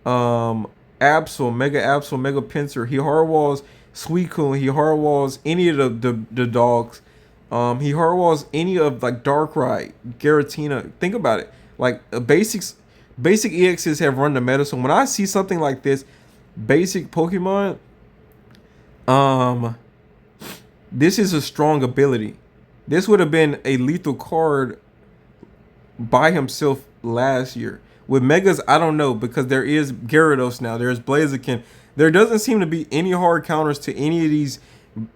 Absol, Mega Pinsir, he hard walls Suicune, he hard walls any of the dogs. He hard walls any of like Darkrai, Giratina. Think about it. Like basic EXs have run the meta. So when I see something like this, basic Pokemon, um, this is a strong ability. This would have been a lethal card by himself last year. With Megas, I don't know, because there is Gyarados now. There's Blaziken. There doesn't seem to be any hard counters to any of these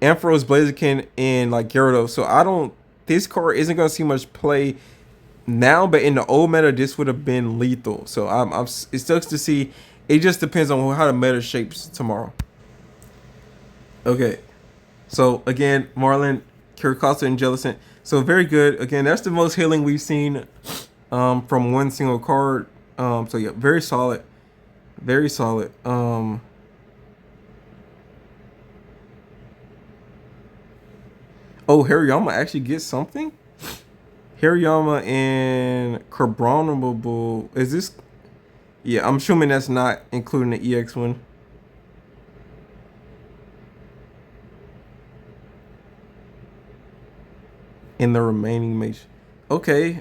Ampharos, Blaziken, and like Gyarados. So I don't. This card isn't gonna see much play now, but in the old meta, this would have been lethal. So it sucks to see. It just depends on how the meta shapes tomorrow. Okay, so again, Marlin, Kirikasa, and Jellicent. So very good. Again, that's the most healing we've seen from one single card. So yeah, very solid. Very solid. Oh, Hariyama actually gets something? Hariyama and Carbonable. Is this? Yeah, I'm assuming that's not including the EX one. In the remaining mage. Okay.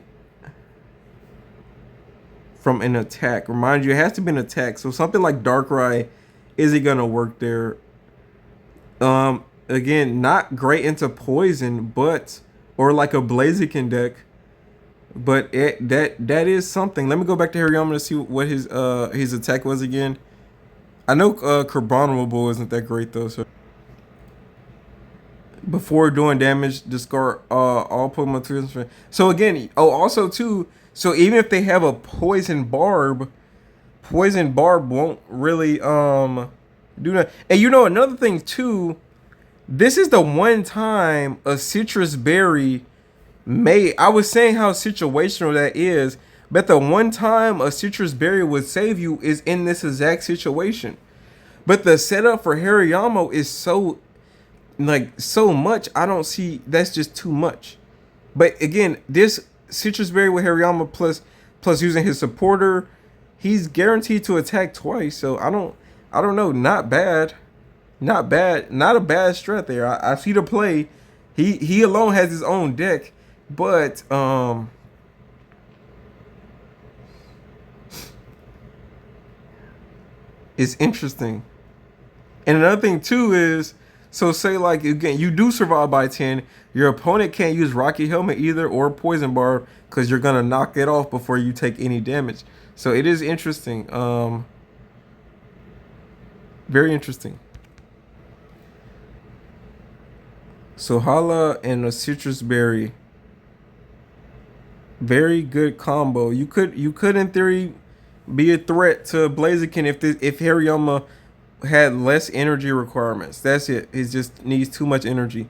From an attack. Remind you, it has to be an attack. So something like Darkrai, is it gonna work there? Again, not great into poison, but or like a Blaziken deck. But that is something. Let me go back to Hariyama to see what his attack was again. I know Carbonable isn't that great though. So before doing damage, discard all Pokemon tools. So again, also too. So even if they have a poison barb won't really do that. And you know another thing too. This is the one time a citrus berry may. I was saying how situational that is, but the one time a citrus berry would save you is in this exact situation. But the setup for Hariyama is so much. I don't see, that's just too much. But again, this citrus berry with Hariyama plus using his supporter, he's guaranteed to attack twice. So I don't know. Not bad. Not bad. Not a bad strat there. I see the play. He alone has his own deck, but it's interesting. And another thing too is, so say like again, you do survive by 10, your opponent can't use Rocky Helmet either or Poison Bar because you're gonna knock it off before you take any damage. So it is interesting. Very interesting. So Hala and a citrus berry. Very good combo. You could in theory be a threat to Blaziken if Hariyama had less energy requirements. That's it. He just needs too much energy.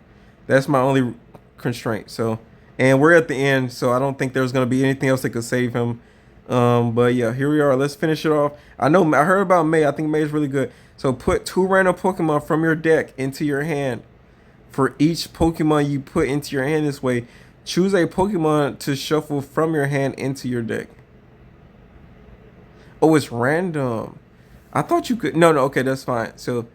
That's my only constraint. So, and we're at the end, so I don't think there's gonna be anything else that could save him. But yeah, here we are. Let's finish it off. I heard about May. I think May is really good. So put 2 random Pokemon from your deck into your hand. For each Pokemon you put into your hand this way, choose a Pokemon to shuffle from your hand into your deck. Oh, it's random. I thought you could. No, okay, that's fine. So,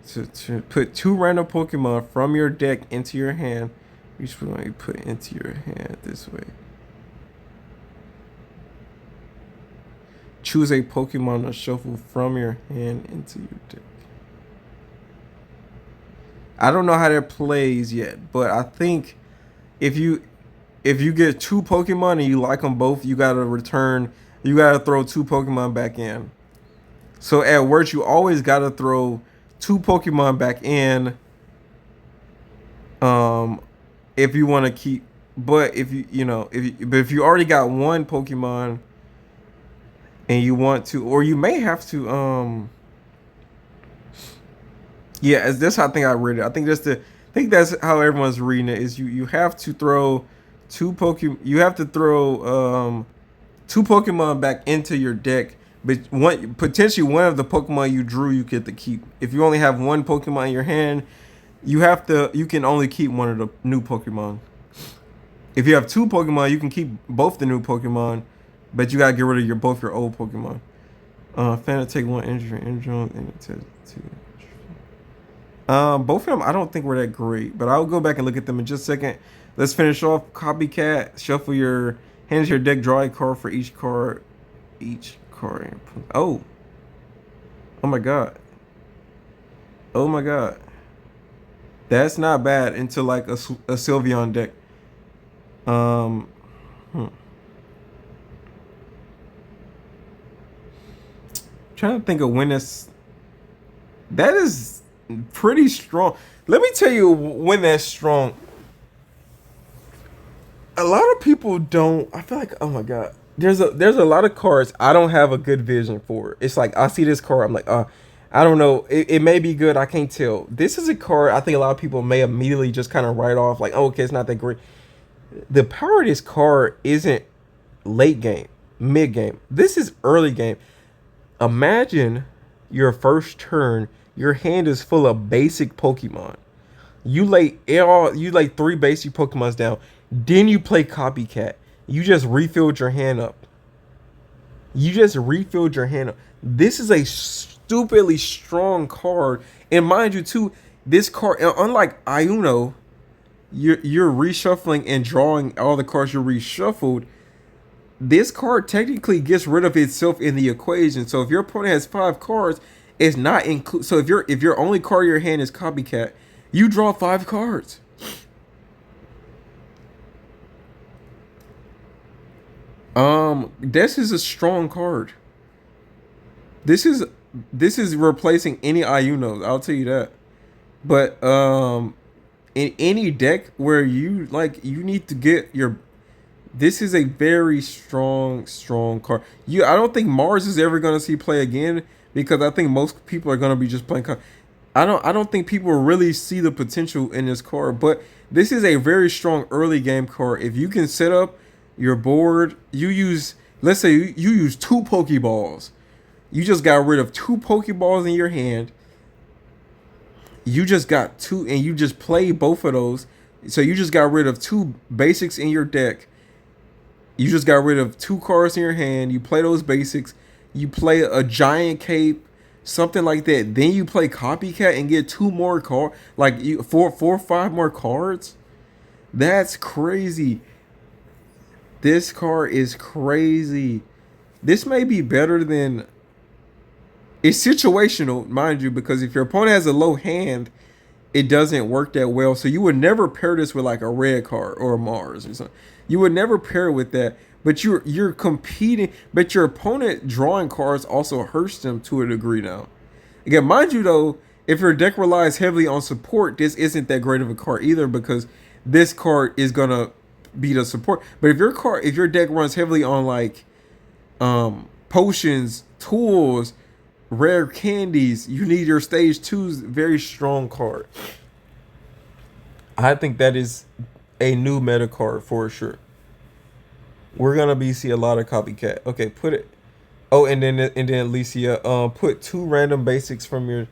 to put 2 random Pokemon from your deck into your hand, each one you put into your hand this way. Choose a Pokemon to shuffle from your hand into your deck. I don't know how that plays yet, but I think if you if you get two Pokemon and you like them both, you gotta return. You gotta throw two Pokemon back in. So at worst, you always gotta throw two Pokemon back in. Um, if you want to keep, but if if you already got one Pokemon and you want to, or you may have to, yeah, as that's how I think I read it. I think that's how everyone's reading it. Is you have to throw two Pokemon. You have to throw two Pokemon back into your deck, but one potentially one of the Pokemon you drew you get to keep. If you only have one Pokemon in your hand, you can only keep one of the new Pokemon. If you have two Pokemon, you can keep both the new Pokemon, but you gotta get rid of both your old Pokemon. Fan to take one injury, and two. Both of them I don't think were that great, but I'll go back and look at them in just a second. Let's finish off Copycat. Shuffle your hands your deck. Draw a card for each card. Each card. Oh. Oh my god. Oh my god. That's not bad into like a Sylveon deck. Um. Hmm. Trying to think of when that is pretty strong. Let me tell you when that's strong. A lot of people don't. I feel like, oh my god, there's a lot of cards I don't have a good vision for. It's like I see this card, I'm like, I don't know. It may be good. I can't tell. This is a card I think a lot of people may immediately just kind of write off, like, oh, okay, it's not that great. The power of this card isn't late game, mid game. This is early game. Imagine your first turn, your hand is full of basic Pokemon. You lay three basic Pokemons down. Then you play Copycat. You just refilled your hand up. This is a stupidly strong card. And mind you, too, this card, unlike Ayuno, you're reshuffling and drawing all the cards you reshuffled. This card technically gets rid of itself in the equation. So if your opponent has 5 cards, it's not include. So if your only card in your hand is Copycat, you draw 5 cards. This is a strong card. This is replacing any Ayuno. I'll tell you that. But in any deck where you need to get your, this is a very strong card. I don't think Mars is ever gonna see play again because I think most people are gonna be just playing. I don't think people really see the potential in this card, but this is a very strong early game card. If you can set up your board, let's say you use 2 Pokeballs. You just got rid of 2 Pokeballs in your hand. You just got two, and you just play both of those. So you just got rid of 2 basics in your deck. You just got rid of 2 cards in your hand. You play those basics. You play a giant cape, something like that. Then you play Copycat and get 2 more cards, like four or 5 more cards. That's crazy. This card is crazy. This may be better than. It's situational, mind you, because if your opponent has a low hand, it doesn't work that well. So you would never pair this with like a red card or a Mars or something. You would never pair with that. But you're competing. But your opponent drawing cards also hurts them to a degree now. Again, mind you though, if your deck relies heavily on support, this isn't that great of a card either because this card is gonna be the support. But if your deck runs heavily on like potions, tools, rare candies, you need your stage 2's very strong card. I think that is a new meta card for sure. We're gonna see a lot of Copycat. Okay, put it. Oh, and then Alicia, put 2 random basics from your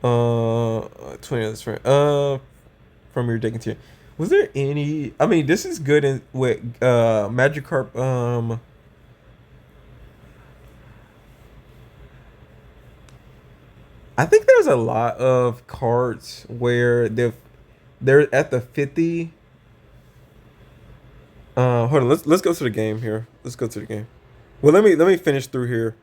20 others from your deck into your. Was there any? I mean, this is good in with Magikarp. I think there's a lot of cards where they're at the 50. Hold on, let's go to the game here. Let's go to the game. Well, let me finish through here,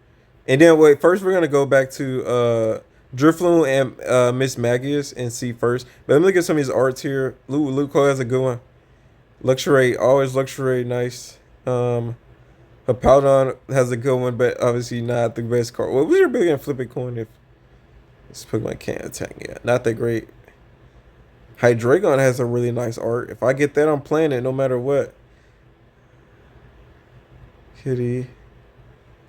and then wait. First, we're gonna go back to Drifloon and Miss Magius and see first. But let me look at some of these arts here. Luke Cole has a good one. Luxury, always luxury, nice. Hippowdon has a good one, but obviously not the best card. What was your big and flip a coin if this Pokemon can't attack? Yeah, not that great. Hydreigon has a really nice art. If I get that, I'm playing it no matter what. Kitty.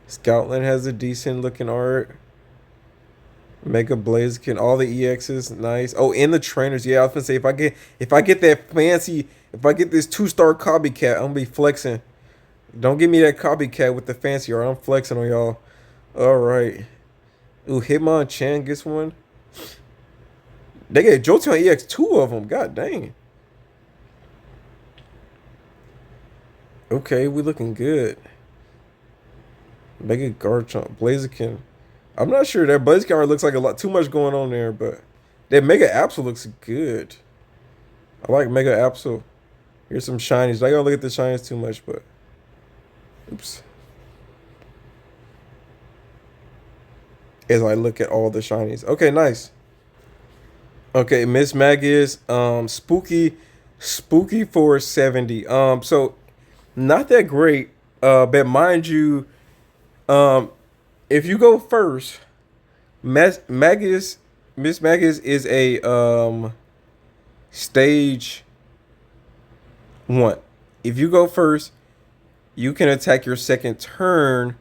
Scoutland has a decent looking art. Mega Blaziken, all the EXs, nice. Oh, and the trainers. Yeah, I was gonna say if I get that fancy, if I get this 2-star copycat, I'm gonna be flexing. Don't give me that copycat with the fancy art. I'm flexing on y'all. All right. Ooh, Hitmonchan gets one. They get Jolteon EX, two of them. God dang. Okay, we looking good. Mega Garchomp, Blaziken. I'm not sure that Blaziken art looks like a lot too much going on there, but that Mega Absol looks good. I like Mega Absol. Here's some shinies. I gotta look at the shinies too much, but oops. As I look at all the shinies. Okay, nice. Okay, Miss Magius, spooky for 70. So not that great. But mind you, um, if you go first, Magus, Miss Magus is a stage one. If you go first, you can attack your second turn,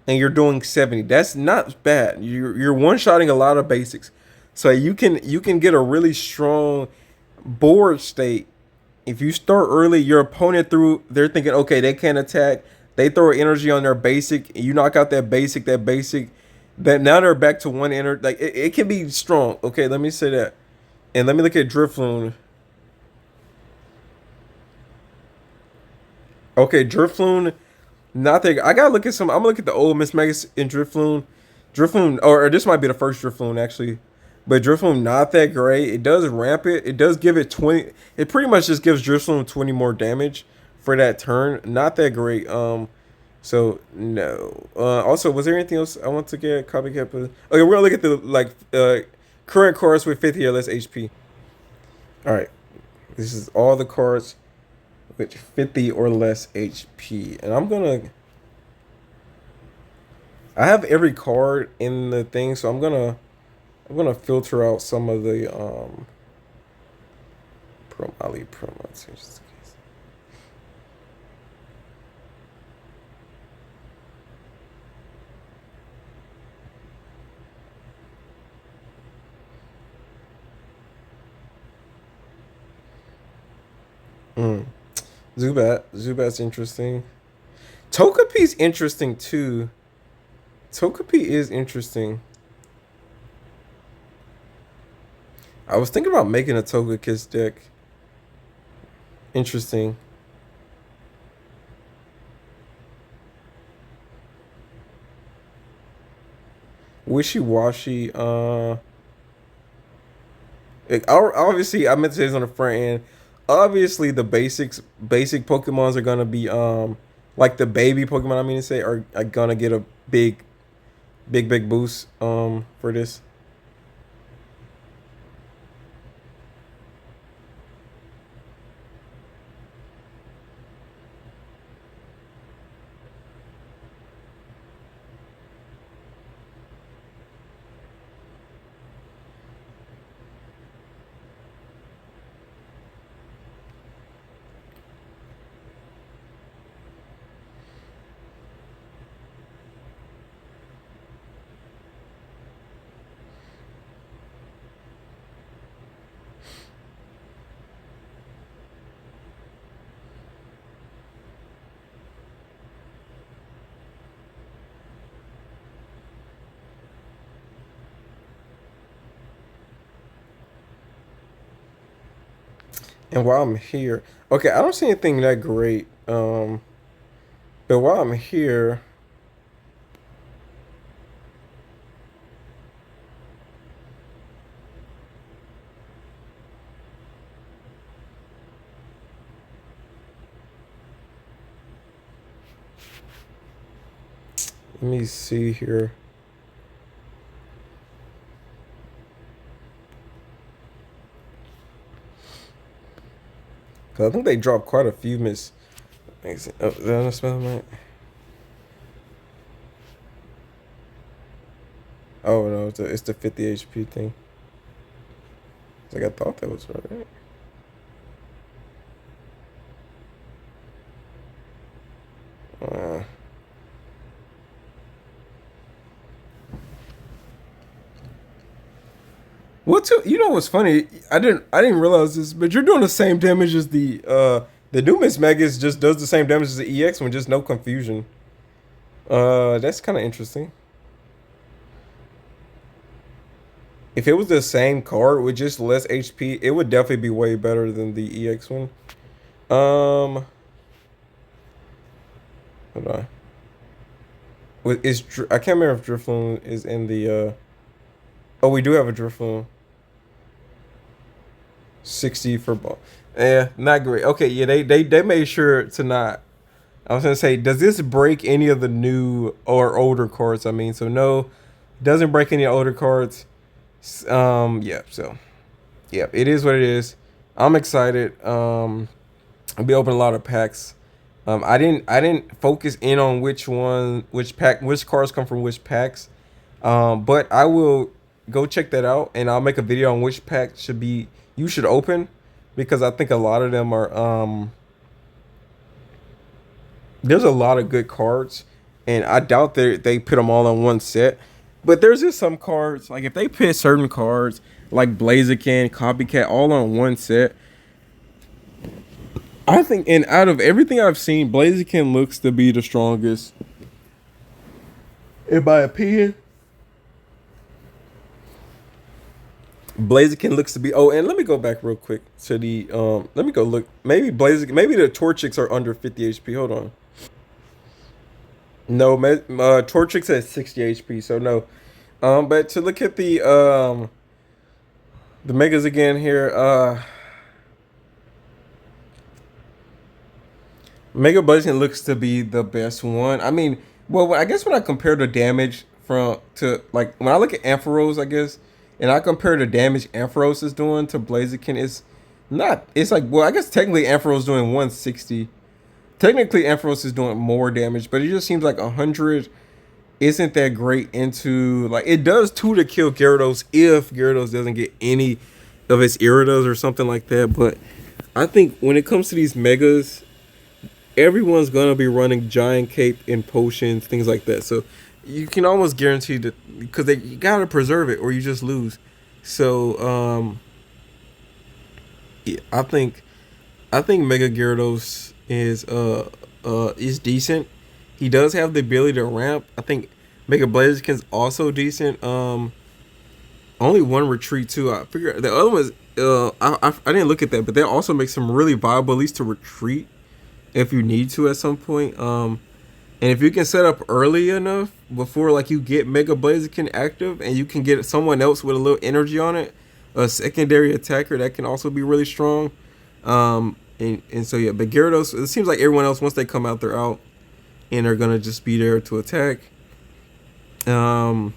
and you're doing 70. That's not bad. You're one shotting a lot of basics, so you can get a really strong board state. If you start early, your opponent they're thinking, okay, they can't attack. They throw energy on their basic. You knock out that basic. That now they're back to one energy. Like it can be strong. Okay, let me say that. And let me look at Drifloon. Okay, Drifloon. Not that I gotta look at some. I'm gonna look at the old Miss Megas in Drifloon. Drifloon, or this might be the first Drifloon actually. But Drifloon not that great. It does ramp it. It does give it 20. It pretty much just gives Drifloon 20 more damage for that turn. Not that great. So no. Also, was there anything else I want to get copycat? Okay, we're gonna look at the current cards with 50 or less HP. All right, this is all the cards with 50 or less HP, and I have every card in the thing, so I'm gonna filter out some of the Ali promos. Mm. Zubat's interesting. Togepi's interesting too. Togepi is interesting. I was thinking about making a Togekiss deck. Interesting. Wishy washy. Obviously, I meant to say this on the front end. Obviously, the basic Pokemons are gonna be like the baby Pokemon. I mean to say are gonna get a big boost for this. And while I'm here, okay, I don't see anything that great. But while I'm here, Let me see here. Cause I think they dropped quite a few miss. Oh, is that a spell right? Oh no, it's the 50 HP thing. Like I thought that was right. Uh, you know what's funny? I didn't realize this, but you're doing the same damage as the new Miss Megas just does the same damage as the EX one, just no confusion. That's kind of interesting. If it was the same card with just less HP, it would definitely be way better than the EX one. Um, hold on. I can't remember if Drifloon is in the. Oh, we do have a Drifloon. 60 for ball. Yeah, not great. Okay, yeah, they made sure to not. I was gonna say, does this break any of the new or older cards? I mean, so no, doesn't break any older cards. Yeah, so yeah, it is what it is. I'm excited. I'll be opening a lot of packs. I didn't focus in on which cards come from which packs. But I will go check that out, and I'll make a video on which pack you should open, because I think a lot of them are there's a lot of good cards, and I doubt they put them all in one set. But there's just some cards, like if they put certain cards like Blaziken, Copycat all on one set, I think, and out of everything I've seen, Blaziken looks to be the strongest. In my opinion, Blaziken looks to be. Oh, and let me go back real quick to the. Let me go look. Maybe Blaziken. Maybe the Torchics are under 50 HP. Hold on. No, Torchics at 60 HP. So no. But to look at the megas again here. Mega Blaziken looks to be the best one. I mean, well, I guess when I compare the damage from to like when I look at Ampharos, I guess, and I compare the damage Ampharos is doing to Blaziken, it's not. It's like, well, I guess technically Ampharos is doing 160. Technically, Ampharos is doing more damage, but it just seems like 100 isn't that great into like it does two to kill Gyarados if Gyarados doesn't get any of its Iridas or something like that. But I think when it comes to these megas, everyone's gonna be running giant cape and potions, things like that. So you can almost guarantee that because you gotta preserve it or you just lose. So yeah, I think Mega Gyarados is decent. He does have the ability to ramp. I think Mega Blaziken's also decent. Only one retreat too. I figure the other was I didn't look at that, but that also makes him really viable at least to retreat if you need to at some point. And if you can set up early enough before like you get Mega Blaziken active, and you can get someone else with a little energy on it, a secondary attacker that can also be really strong. And so yeah, but Gyarados, it seems like everyone else once they come out, they're out and are gonna just be there to attack. Um,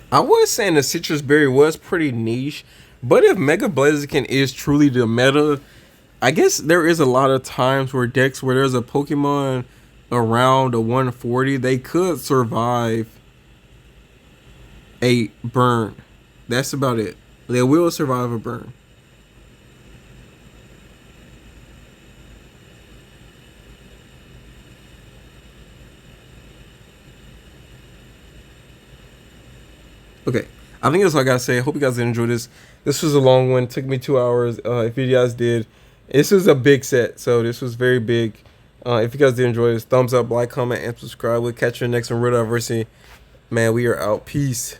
I was saying the Citrus Berry was pretty niche, but if Mega Blaziken is truly the meta, I guess there is a lot of times where decks where there's a Pokemon around a 140, they could survive a burn. That's about it. They will survive a burn. Okay. I think that's all I gotta say. I hope you guys enjoyed this. This was a long one. It took me 2 hours. If you guys did, this was a big set, so this was very big. If you guys did enjoy this, thumbs up, like, comment, and subscribe. We'll catch you next one. Real Diversity. Man, we are out. Peace.